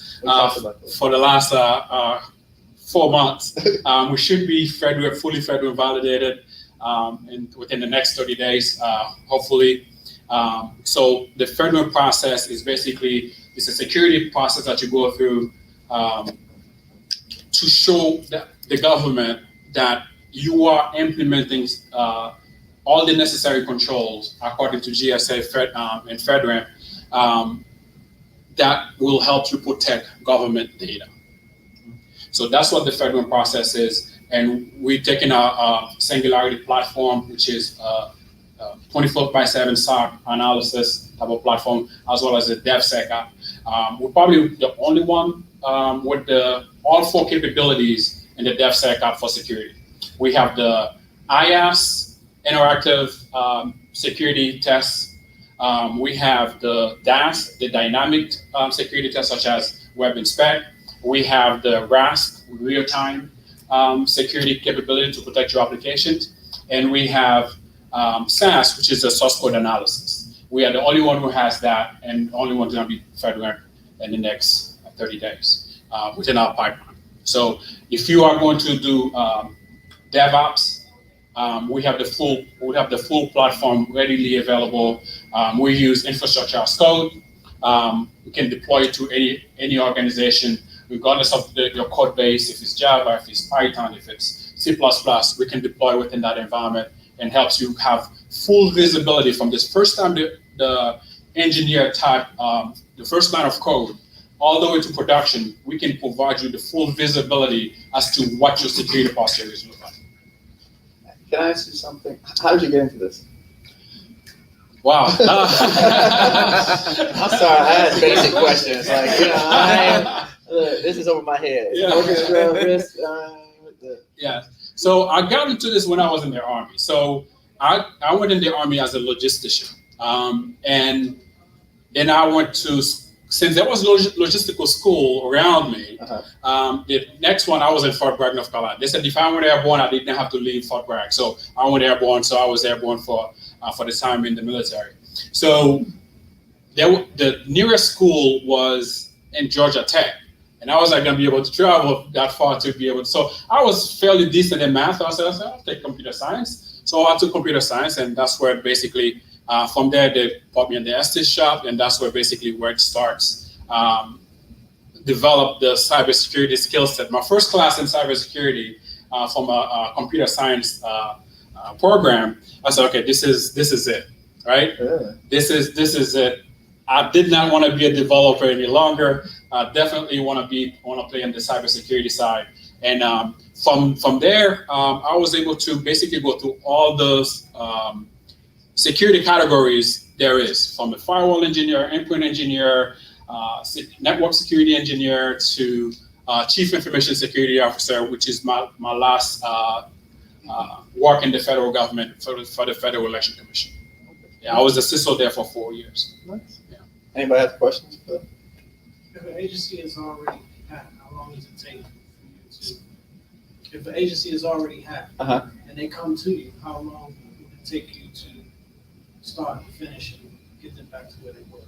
4 months. We should be fully FedRAMP validated within the next 30 days, hopefully. So the FedRAMP process is basically, it's a security process that you go through to show the government that you are implementing all the necessary controls according to GSA and FedRAMP that will help you protect government data. So that's what the FedRAMP process is. And we've taken our Singularity platform, which is 24/7 SOC analysis type of platform, as well as the DevSecOps. We're probably the only one with all 4 capabilities in the DevSecOps for security. We have the IaaS, interactive security tests. We have the DAS, the dynamic security tests, such as Web Inspect. We have the RASP, real-time security capability to protect your applications. And we have SAS, which is a source code analysis. We are the only one who has that, and the only one going to be FedRAMP in the next 30 days within our pipeline. So if you are going to do DevOps, we have the full platform readily available. We use infrastructure as code. We can deploy it to any organization, regardless of your code base. If it's Java, if it's Python, if it's C++, we can deploy within that environment, and helps you have full visibility from this first time the engineer type the first line of code all the way to production. We can provide you the full visibility as to what your security posture is look like. Can I ask you something? How did you get into this? Wow. I'm sorry, I asked basic questions. Like, this is over my head. Yeah. Orchestrator Risks. Yeah. So I got into this when I was in the Army. So I went in the Army as a logistician. And then I went to, since there was logistical school around me, the next one I was in Fort Bragg, North Carolina. They said if I went airborne, I didn't have to leave Fort Bragg. So I went airborne. So I was airborne for the time in the military. So the nearest school was in Georgia Tech. And I was not going to be able to travel that far to be able to. So I was fairly decent in math. I said, I'll take computer science. So I took computer science, and that's where basically, from there, they put me in the Estes shop, and that's where basically where it starts. Develop the cybersecurity skill set. My first class in cybersecurity from a computer science program, I said, okay, this is it, right? Yeah. This is it. I did not want to be a developer any longer. I definitely want to play on the cybersecurity side. And from there, I was able to basically go through all those security categories there is, from a firewall engineer, endpoint engineer, network security engineer, to chief information security officer, which is my last work in the federal government for the Federal Election Commission. Yeah, I was a CISO there for 4 years. Nice. Anybody have questions? If an agency is already hacked, how long does it take for you to? If an agency is already hacked and they come to you, how long would it take you to start and finish and get them back to where they were?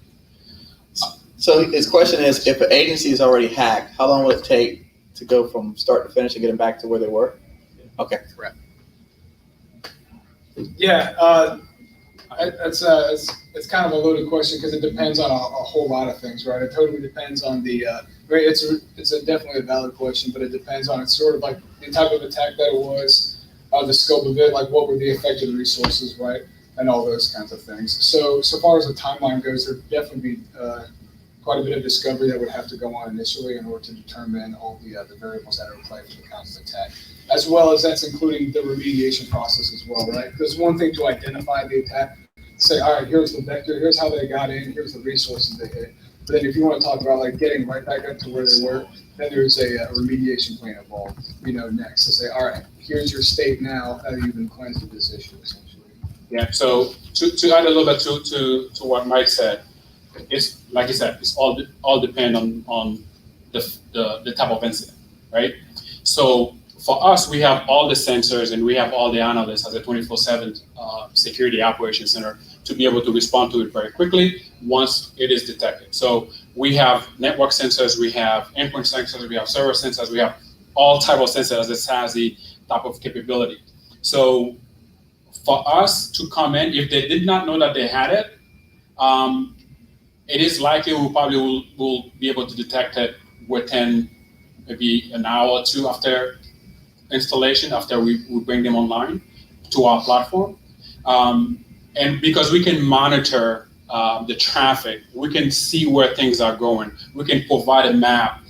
So his question is, if an agency is already hacked, how long will it take to go from start to finish and get them back to where they were? Okay. Correct. Yeah, it's kind of a loaded question because it depends on a whole lot of things, right? It totally depends on the right. It's definitely a valid question, but it depends on it's sort of like the type of attack that it was, the scope of it, like what were the affected resources, right, and all those kinds of things. So far as the timeline goes, there'd definitely be quite a bit of discovery that would have to go on initially in order to determine all the variables that are at play for the kinds of attack, as well as that's including the remediation process as well, right? Because one thing to identify the attack, say, all right, here's the vector, here's how they got in, here's the resources they hit. But then if you want to talk about like getting right back up to where they were, then there's a remediation plan involved, next to say, all right, here's your state now, how you've been cleansed of this issue, essentially. Yeah, so to add a little bit to what Mike said, it's like you said, it's all depend on the type of incident, right? So for us, we have all the sensors and we have all the analysts as a 24/7 security operations center to be able to respond to it very quickly once it is detected. So we have network sensors, we have endpoint sensors, we have server sensors, we have all type of sensors as a SASE type of capability. So for us to come in, if they did not know that they had it, it is likely we probably will be able to detect it within maybe an hour or two after installation, after we bring them online to our platform. And because we can monitor the traffic, we can see where things are going. We can provide a map.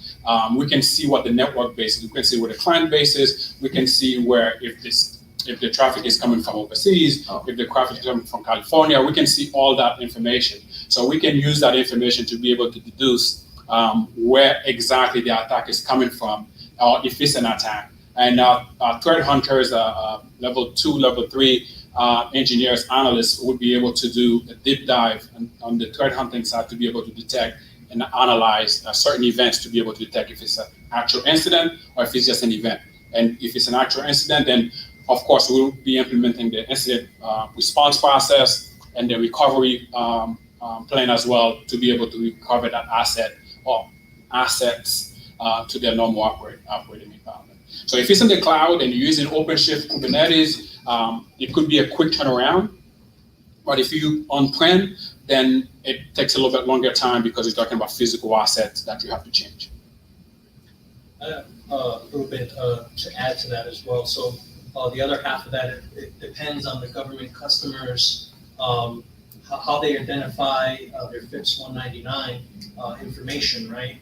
We can see what the network base is. We can see where the client base is. We can see where if the traffic is coming from overseas, if the traffic is coming from California, we can see all that information. So we can use that information to be able to deduce where exactly the attack is coming from, or if it's an attack. And threat hunters, level 2, level 3 engineers, analysts would be able to do a deep dive on the threat hunting side to be able to detect and analyze certain events to be able to detect if it's an actual incident or if it's just an event. And if it's an actual incident, then of course we'll be implementing the incident response process and the recovery plan as well to be able to recover that asset or assets to their normal operating environment. So if it's in the cloud and you're using OpenShift Kubernetes, it could be a quick turnaround. But if you on-prem, then it takes a little bit longer time because you're talking about physical assets that you have to change. A little bit to add to that as well. So the other half of that, it depends on the government customers, how they identify their FIPS 199 information, right?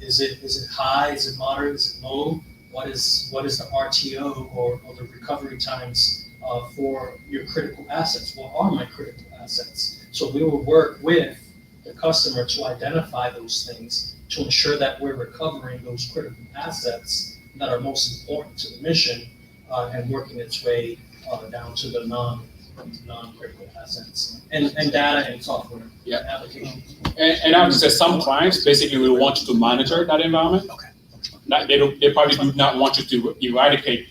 Is it high? Is it moderate? Is it low? What is the RTO or the recovery times for your critical assets? What are my critical assets? So we will work with the customer to identify those things to ensure that we're recovering those critical assets that are most important to the mission and working its way down to the non-critical assets and data and software applications. And I have to say, some clients basically will want you to monitor that environment. Okay. They probably do not want you to eradicate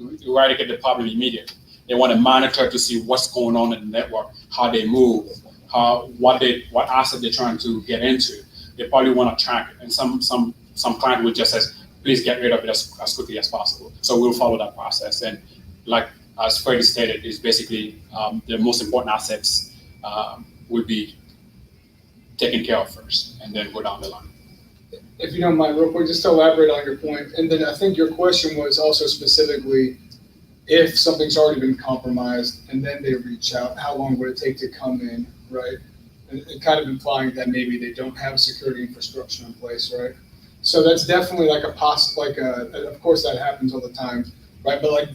the problem immediately. They want to monitor to see what's going on in the network, how they move, what asset they're trying to get into, they probably want to track it. And some client will just say, please get rid of it as quickly as possible. So we'll follow that process. And like as Freddie stated, is basically the most important assets will be taken care of first, and then go down the line. If you don't mind, real quick, just to elaborate on your point, and then I think your question was also specifically, if something's already been compromised and then they reach out, how long would it take to come in, right? And kind of implying that maybe they don't have security infrastructure in place, right? So that's definitely like of course that happens all the time, right? But like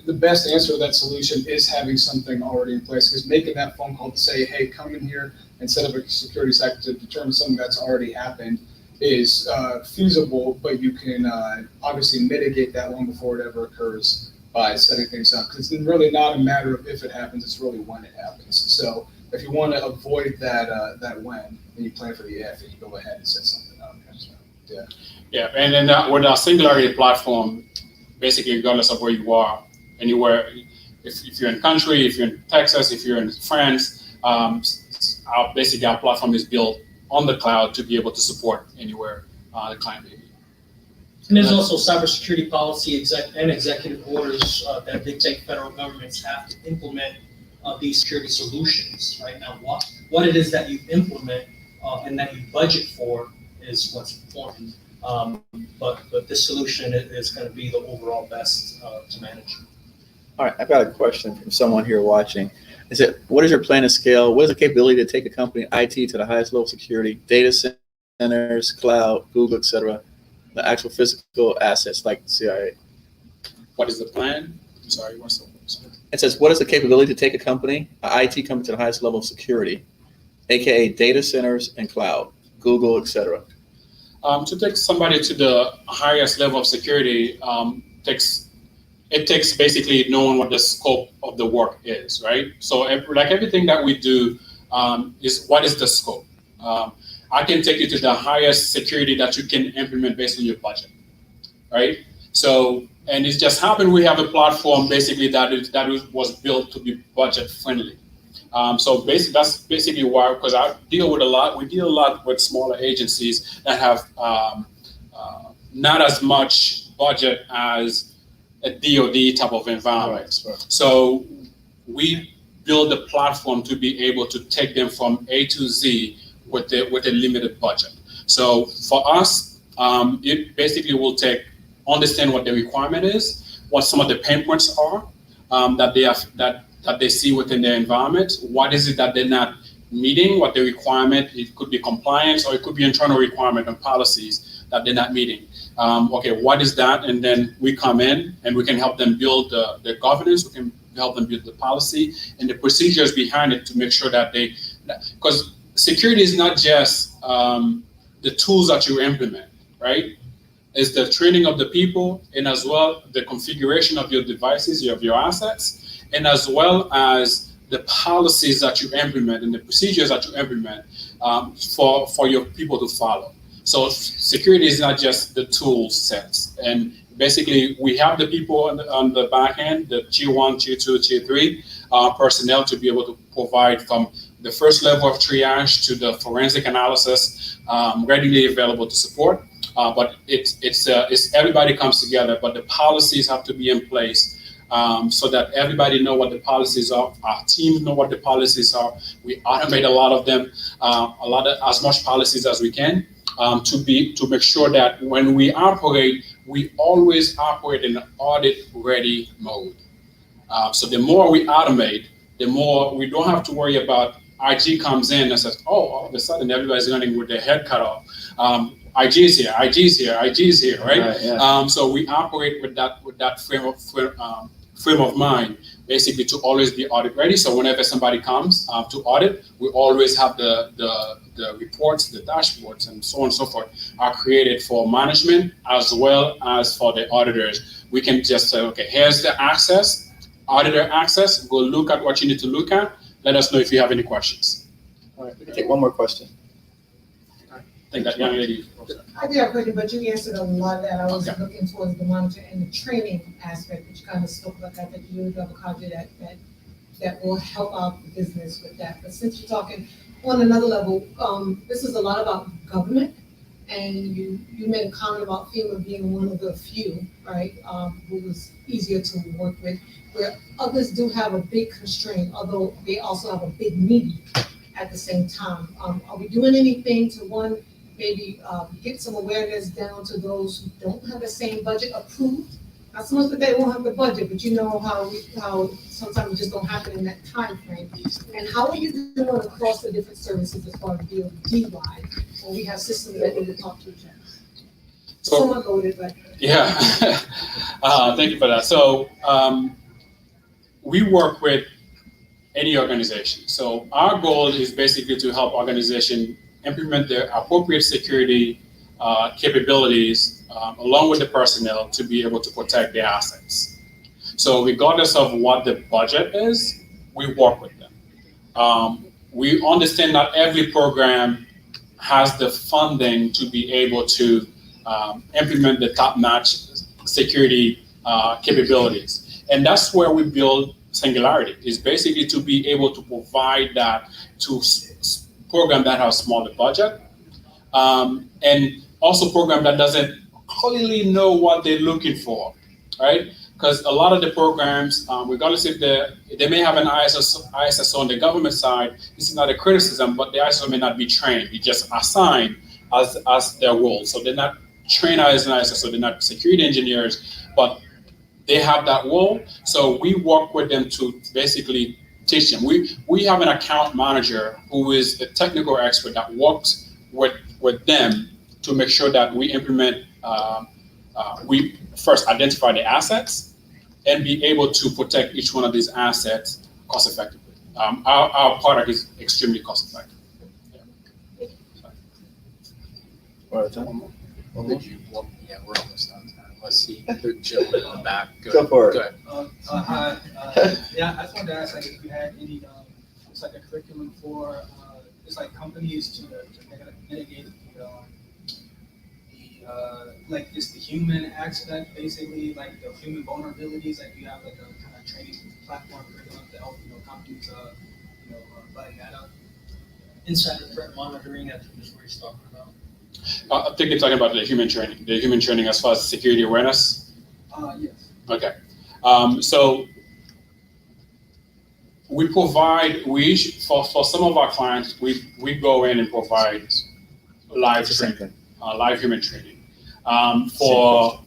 the best answer to that solution is having something already in place, because making that phone call to say, hey, come in here and set up a security site to determine something that's already happened is feasible, but you can obviously mitigate that long before it ever occurs by setting things up. Because it's really not a matter of if it happens, it's really when it happens. So if you want to avoid that when, then you plan for the if, and you go ahead and set something up. So, Yeah, and then with our Singularity platform, basically regardless of where you are, anywhere, if you're in country, if you're in Texas, if you're in France, our platform is built on the cloud to be able to support anywhere the client may be. And there's also cybersecurity policy and executive orders that dictate federal governments have to implement these security solutions. Right now, what it is that you implement and that you budget for is what's important. But this solution is going to be the overall best to manage. All right, I've got a question from someone here watching. What is your plan to scale? What is the capability to take a company IT to the highest level of security, data centers, cloud, Google, et cetera, the actual physical assets like CIA? What is the plan? I'm sorry, what's the question? It says, what is the capability to take a company, an IT company, to the highest level of security, AKA data centers and cloud, Google, et cetera? To take somebody to the highest level of security takes basically knowing what the scope of the work is, right? So like everything that we do is what is the scope? I can take you to the highest security that you can implement based on your budget, right? So, and it's just happened we have a platform basically that was built to be budget friendly. So that's basically why, because we deal a lot with smaller agencies that have not as much budget as a DoD type of environment. Right. So we build a platform to be able to take them from A to Z with a limited budget. So for us, it basically will understand what the requirement is, what some of the pain points are that they see within their environment. What is it that they're not meeting? What the requirement? It could be compliance, or it could be internal requirement and policies that they're not meeting. Okay, what is that? And then we come in and we can help them build the governance. We can help them build the policy and the procedures behind it to make sure that because security is not just the tools that you implement, right? It's the training of the people, and as well the configuration of your devices, of your assets, and as well as the policies that you implement and the procedures that you implement for your people to follow. So security is not just the tool sets. And basically, we have the people on the back end, the tier 1, tier 2, tier 3 personnel to be able to provide from the first level of triage to the forensic analysis, readily available to support. But it's everybody comes together, but the policies have to be in place so that everybody know what the policies are. Our teams know what the policies are. We automate a lot of them, as much policies as we can. To make sure that when we operate, we always operate in an audit-ready mode. So the more we automate, the more we don't have to worry about IG comes in and says, oh, all of a sudden everybody's running with their head cut off. IG is here, IG is here, IG is here, right? Yeah. So we operate with that frame of mind, basically to always be audit ready. So whenever somebody comes to audit, we always have the reports, the dashboards, and so on and so forth are created for management as well as for the auditors. We can just say, okay, here's the access, auditor access. Go look at what you need to look at. Let us know if you have any questions. All right, we can take one more question. I think that young lady. I do have a question, but you answered a lot of that. I was looking towards the monitoring and the training aspect, which kind of spoke about that you would have a cognitive that that will help out the business with that. But since you're talking on another level, this is a lot about government. And you made a comment about FEMA being one of the few, right, who was easier to work with, where others do have a big constraint, although they also have a big need at the same time. Are we doing anything to, one, maybe get some awareness down to those who don't have the same budget approved? Not so much that they won't have the budget, but you know how sometimes it just don't happen in that time frame. And how are you doing across the different services as far as DoD-wide, when we have systems that need to talk to each other? So- Someone voted, but. Yeah, thank you for that. So we work with any organization. So our goal is basically to help organizations implement their appropriate security capabilities along with the personnel to be able to protect their assets. So regardless of what the budget is, we work with them. We understand not every program has the funding to be able to implement the top-notch security capabilities. And that's where we build Singularity, is basically to be able to provide that to program that have smaller budget, and also program that doesn't clearly know what they're looking for, right? Because a lot of the programs, regardless if they may have an ISSO on the government side, this is not a criticism, but the ISSO may not be trained. It's just assigned as their role. So they're not trained as an ISSO, they're not security engineers, but they have that role. So we work with them to basically teach them. We have an account manager who is a technical expert that works with them to make sure that we implement, we first identify the assets and be able to protect each one of these assets cost effectively. Our product is extremely cost effective. Yeah, we're almost on time. Let's see the gentleman in the back. Go for it. Go ahead. Hi. Yeah, I just wanted to ask, like, if you had any, it's like a curriculum for, it's like companies to mitigate like just the human aspect, basically, like the human vulnerabilities. Like, you have like a kind of training platform curriculum to help companies, butting that up. Insider threat monitoring, I think is what he's talking about. I think you're talking about the human training as far as security awareness. Yes. Okay. So we provide, for some of our clients, we go in and provide live training, live human training. For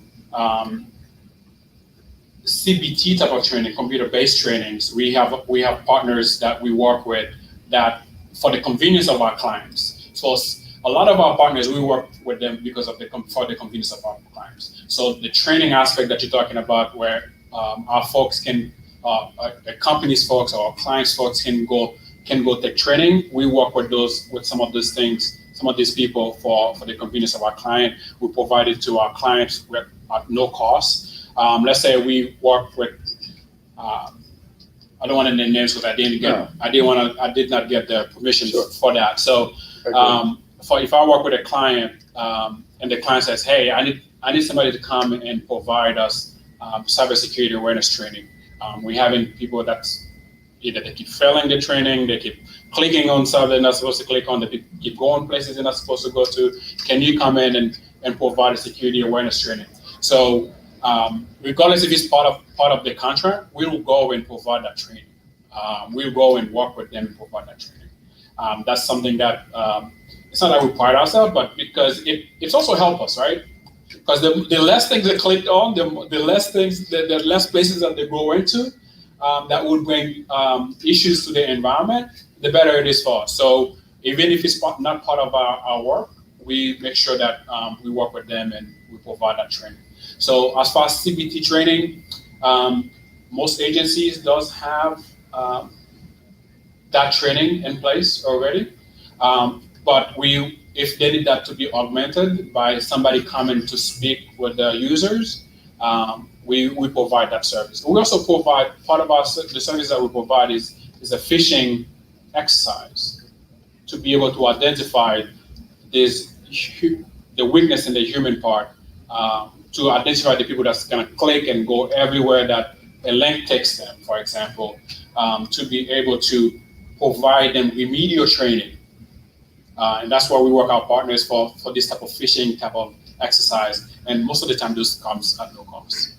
CBT type of training, computer-based trainings, we have partners that we work with that for the convenience of our clients. So a lot of our partners, we work with them because of for the convenience of our clients. So the training aspect that you're talking about, where our folks can, the company's folks or our clients' folks can go take training. We work with some of those things, some of these people for the convenience of our client. We provide it to our clients at no cost. Let's say we work with, I don't want to name names because I did not get the permission for that. So if I work with a client and the client says, hey, I need somebody to come and provide us cybersecurity awareness training. We having people that's either they keep failing the training, they keep clicking on something they're not supposed to click on, they keep going places they're not supposed to go to. Can you come in and provide a security awareness training? So regardless if it's part of the contract, we will go and provide that training. We'll go and work with them and provide that training. That's something that it's not that we pride ourselves, but because it's also help us, right? Because the less things they click on, the less places that they go into that would bring issues to the environment, the better it is for us. So even if it's not part of our work, we make sure that we work with them and we provide that training. So as far as CBT training, most agencies does have that training in place already. But if they need that to be augmented by somebody coming to speak with the users, we provide that service. We also provide, part of the service that we provide is a phishing exercise to be able to identify the weakness in the human part, to identify the people that's gonna click and go everywhere that a link takes them, for example, to be able to provide them remedial training. And that's why we work our partners for this type of phishing type of exercise. And most of the time, this comes at no cost.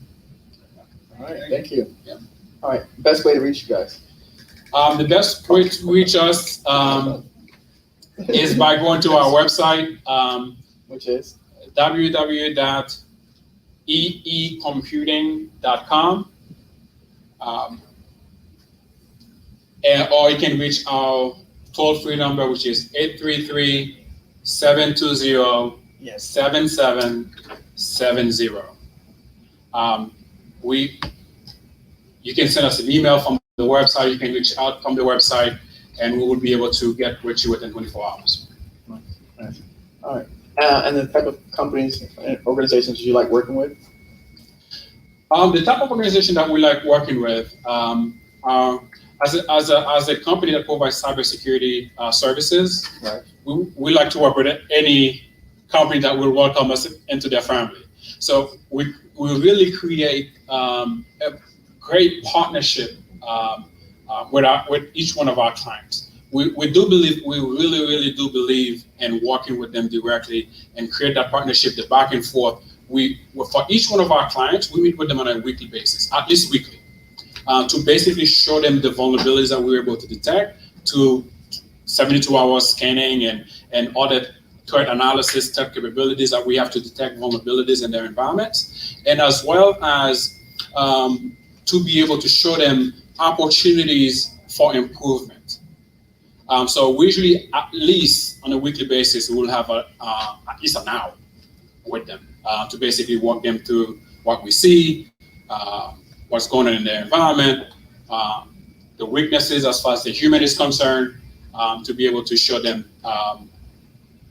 All right, thank you. Yeah. All right, best way to reach you guys? The best way to reach us is by going to our website, Which is? www.eecomputing.com. Or you can reach our toll-free number, which is 833-720-7770. You can send us an email from the website. You can reach out from the website, and we will be able to get with you within 24 hours. Nice. All right. And the type of companies and organizations you like working with? The type of organization that we like working with, as a company that provides cybersecurity services, Right. we like to work with any company that will welcome us into their family. So we really create a great partnership with each one of our clients. We really do believe in working with them directly and create that partnership, the back and forth. For each one of our clients, we meet with them on a weekly basis, at least weekly, to basically show them the vulnerabilities that we were able to detect, to 72-hour scanning and other threat analysis type capabilities that we have to detect vulnerabilities in their environments, and as well as to be able to show them opportunities for improvement. So we usually, at least on a weekly basis, we will have at least an hour with them to basically walk them through what we see, what's going on in their environment, the weaknesses as far as the human is concerned, to be able to show them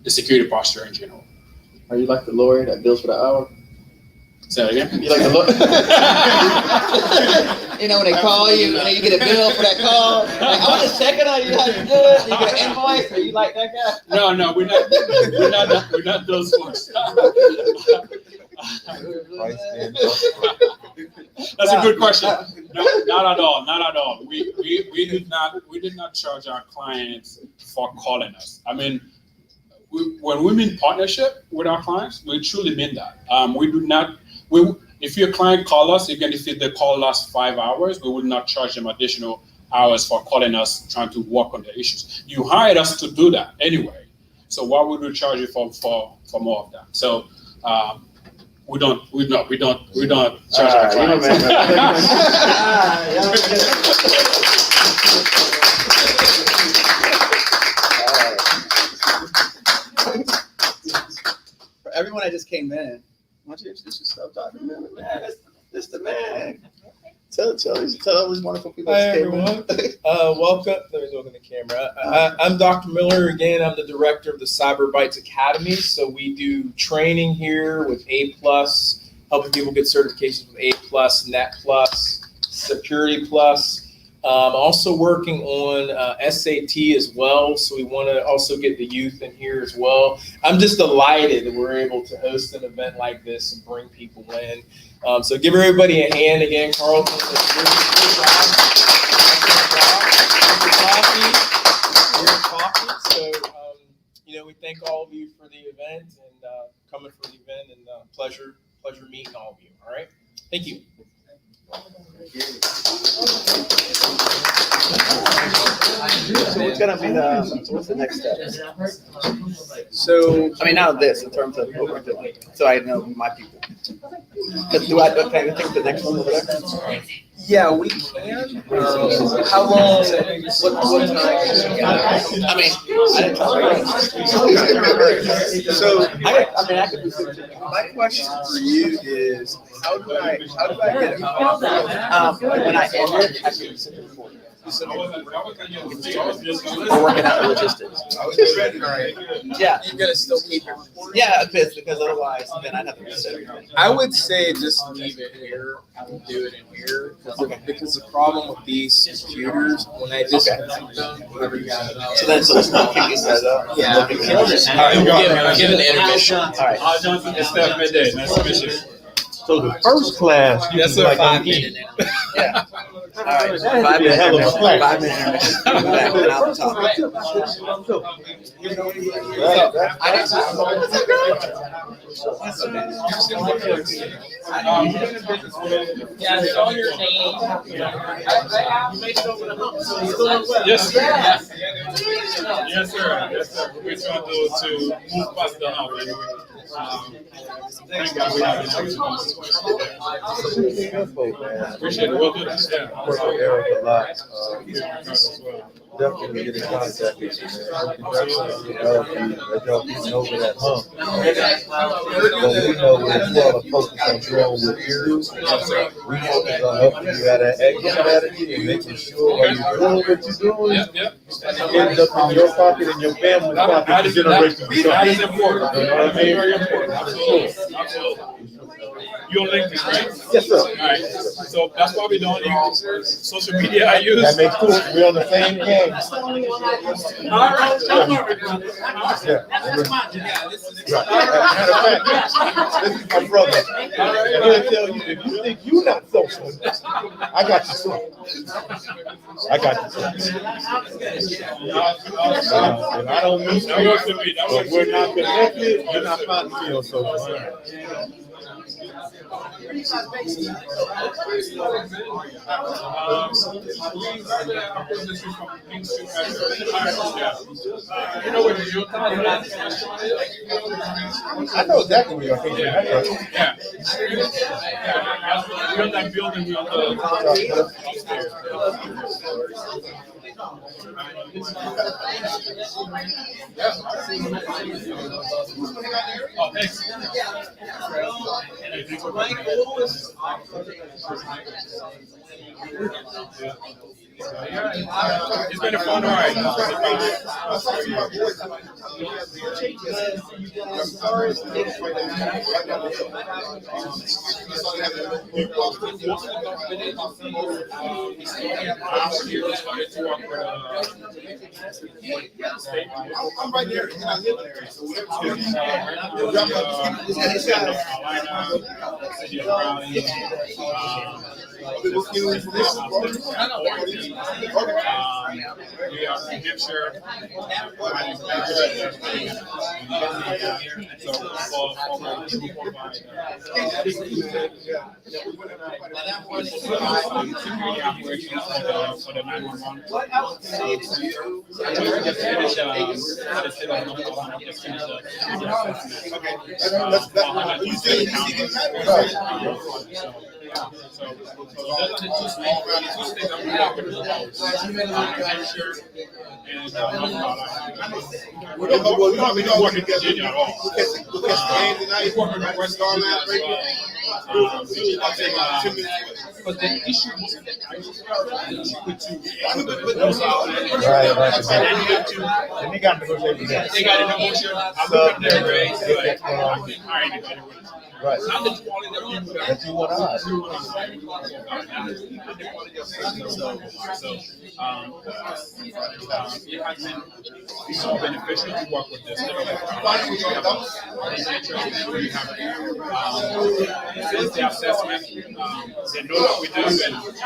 the security posture in general. Are you like the lawyer that bills for the hour? Say that again? You like the lawyer? You know, when they call you and you get a bill for that call, like, I want to check it on you, how you good? You get an invoice, are you like that guy? No, we're not those folks. That's a good question. No, not at all. We did not charge our clients for calling us. I mean, when we mean partnership with our clients, we truly mean that. We do not. If your client call us, even if the call lasts 5 hours, we will not charge them additional hours for calling us, trying to work on their issues. You hired us to do that anyway, so why would we charge you for more of that? So we don't charge our clients. For everyone that just came in, why don't you introduce yourself, Dr. Miller? Man, that's the man. Tell these wonderful people Hi, that came everyone. in. Welcome. Let me look in the camera. I'm Dr. Miller. Again, I'm the director of the CyberBytes Academy. So we do training here with A+, helping people get certifications with A+, Net+, Security+. Also working on SAT as well, so we want to also get the youth in here as well. I'm just delighted that we're able to host an event like this and bring people in. So give everybody a hand again, Carlton. Coffee. So we thank all of you for the event and coming for the event, and pleasure meeting all of you. All right, thank you. So what's the next step? So, I mean, not this, in terms of what we're doing, so I know my people. Do I think the next one over there? Yeah, we can. How long? What time? I mean, I didn't tell you. So, I could do 15. My question for you is, how do I get it? When I end it, I can send it for you. We're working out the logistics. Yeah. You're gonna still keep it recorded? Yeah, because otherwise, then I'd have to consider it. I would say just leave it here and do it in here, because the problem with these computers, when I disconnect them, whenever you got it up. So it's not keep it set up. Yeah. All right, Give an intermission. All right. It's Steph Midday. Nice to meet you. So the first class, you That's was a like 5 on minute. E. Yeah. All right. That'd 5 be a minutes. hell of a class. 5 minute intermission. We'll be back, and I'll talk. Yeah, it's all your name. Yes, sir. Yes, sir. Yes, sir. We're trying to move past the hump anyway. Thank God we have appreciate it. Well good. Yeah. Work with Eric a lot. As well. Definitely get in contact with you, man. We can definitely help you over that hump. But we know as well to focus on growing with you. We focus on helping you out of exit strategy and making sure while you're doing what you're doing, Yep. it ends up in your pocket and your family's pocket for generations to That is come. important. You know what I mean? Very important. Absolutely. You on LinkedIn, right? Yes, sir. All right. So that's what we don't use. Social media I use. That makes cool. We're on the same game. All right. Yeah. Matter of fact, this is my brother. I'm gonna tell you, if you think you're not social, I got you social. I got you social. And I don't mean That works for me. That but works we're for not me. connected, you're not finding me on social. You know what you're talking about? I know exactly where you're thinking. Yeah. We're in that building. We're on the upstairs. Oh, thanks. It's been a fun ride. I'm right there. We are New Hampshire. Security operations for the 911. Just finished So those are the two states I'm working with. New Hampshire and we don't work in Virginia at all. Working with West Carolina as well. But the issue Right. And he got negotiated. they got a negotiation. I look up there, right? But I couldn't hire anybody with it. Right. Not the quality that people That you want us. It has been so beneficial to work with this. The assessment, they know what we do and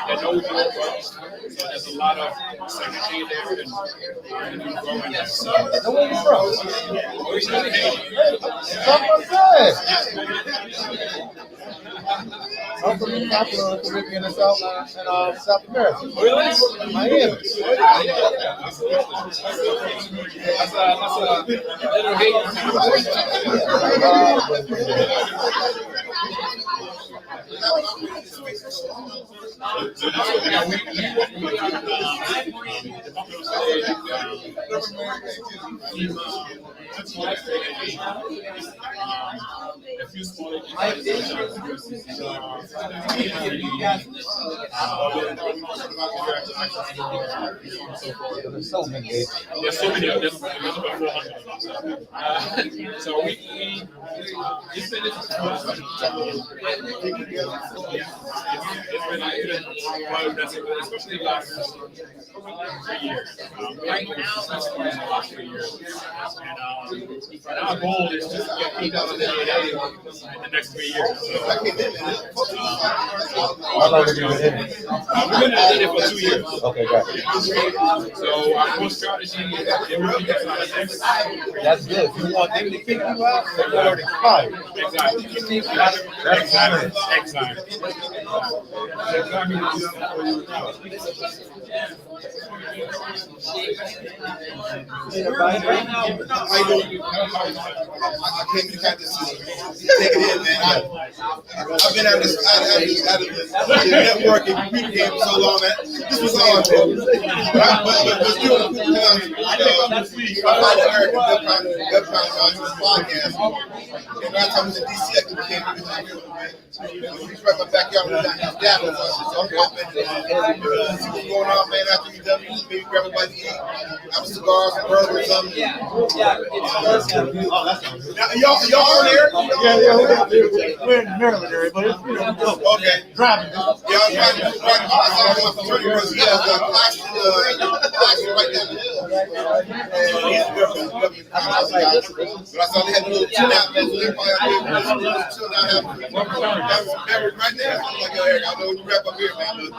they know we do it well. So there's a lot of synergy there and we're growing that. So, Where you from? originally Haiti. I'm from the capital of the Caribbean and South America. Really? Miami. That's a little a few small There's so many. there's so many of them. There's about 400. So we it's been especially the last 3 years. Right now, especially the last 3 years. And our goal is just to get people to the in the next 3 years. How long have you been in it? We've been in it for 2 years. Okay, got it. So our core strategy is everything that's not next. That's good. You want them to kick you out, they're already fired. Exactly. I came to kind of take it in, man. I've been out of this networking computer game for so long, man. This was hard, bro. But still, I find American podcast. And last time I was in DC, I came to he's right my backyard. I'm dabbling, so I'm helping. See what's going on, man. After you done, maybe grab a bite to eat. Have cigars, and burgers, or something. Y'all on there? Yeah, we're in Maryland area, but it's, Okay. driving. Yeah, I was right outside my fraternity because he has a class right down the hill. But I saw they had a little chill out there, so they probably had a little chill out there. Right there. I'm like, yo, Eric, I know you wrap up here, man, but it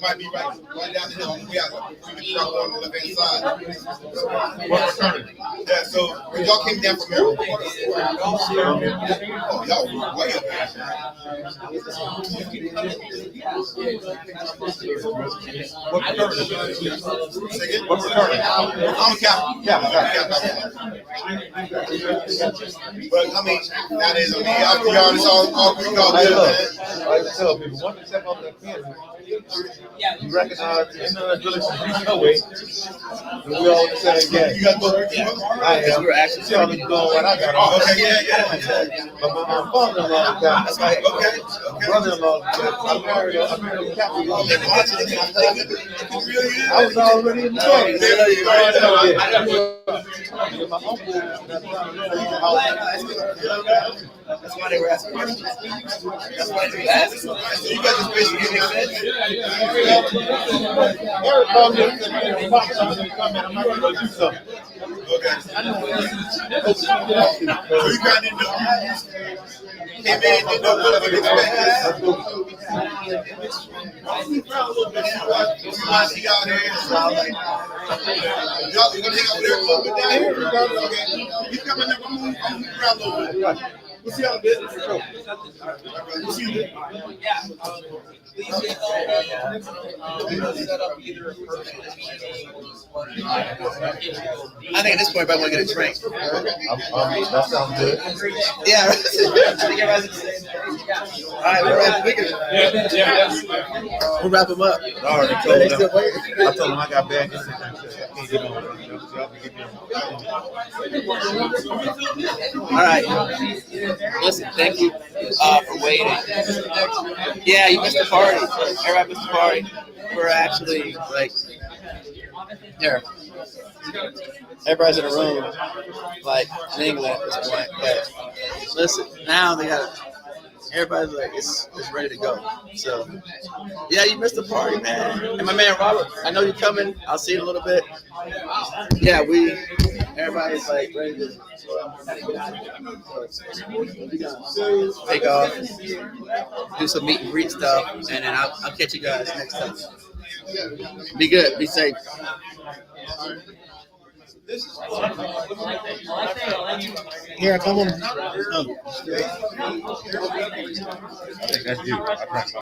might be right down the hill. We got the truck on the left hand side. Yeah, so when y'all came down from Maryland, oh, y'all were way up there. What's the current? I'm a captain. Yeah. But I mean, that is, I'll be honest, all Greek, all Hey, good, look, man. I like to tell people, once you step off that fence, you recognize it's not really some no way. And we all in the same game. You got both Greek? I am. We're actually telling you doing what I got. Oh, okay, yeah. But my father-in-law got. That's right. Okay. Brother-in-law, I married a captain. I was already in the game. My uncle, That's why they were asking questions. That's why they were asking. So you guys just basically getting that? Eric called me and said, "Pop, I'm going to come in. I'm not going to do something." Okay. So you kind of know. Came in, didn't know what to expect. See y'all here. Y'all gonna hang out there a little bit down here? Okay. You coming up? I'm moving around a little bit. We'll see y'all in a bit. We'll see you there. I think at this point, I want to get a drink. That sounds good. Yeah. All right, we'll wrap them up. All right, I told him I got bad news. I can't get on. All right. Listen, thank you for waiting. Yeah, you missed the party. Everybody missed the party. We're actually like here. Everybody's in a room, like in England at this point. But listen, now they got. Everybody's like, it's ready to go. So, yeah, you missed the party, man. And my man Robert, I know you're coming. I'll see you in a little bit. Yeah, everybody's like ready to take off, do some meet and greet stuff, and then I'll catch you guys next time. Be good, be safe. Here, come on. I think that's you. I drank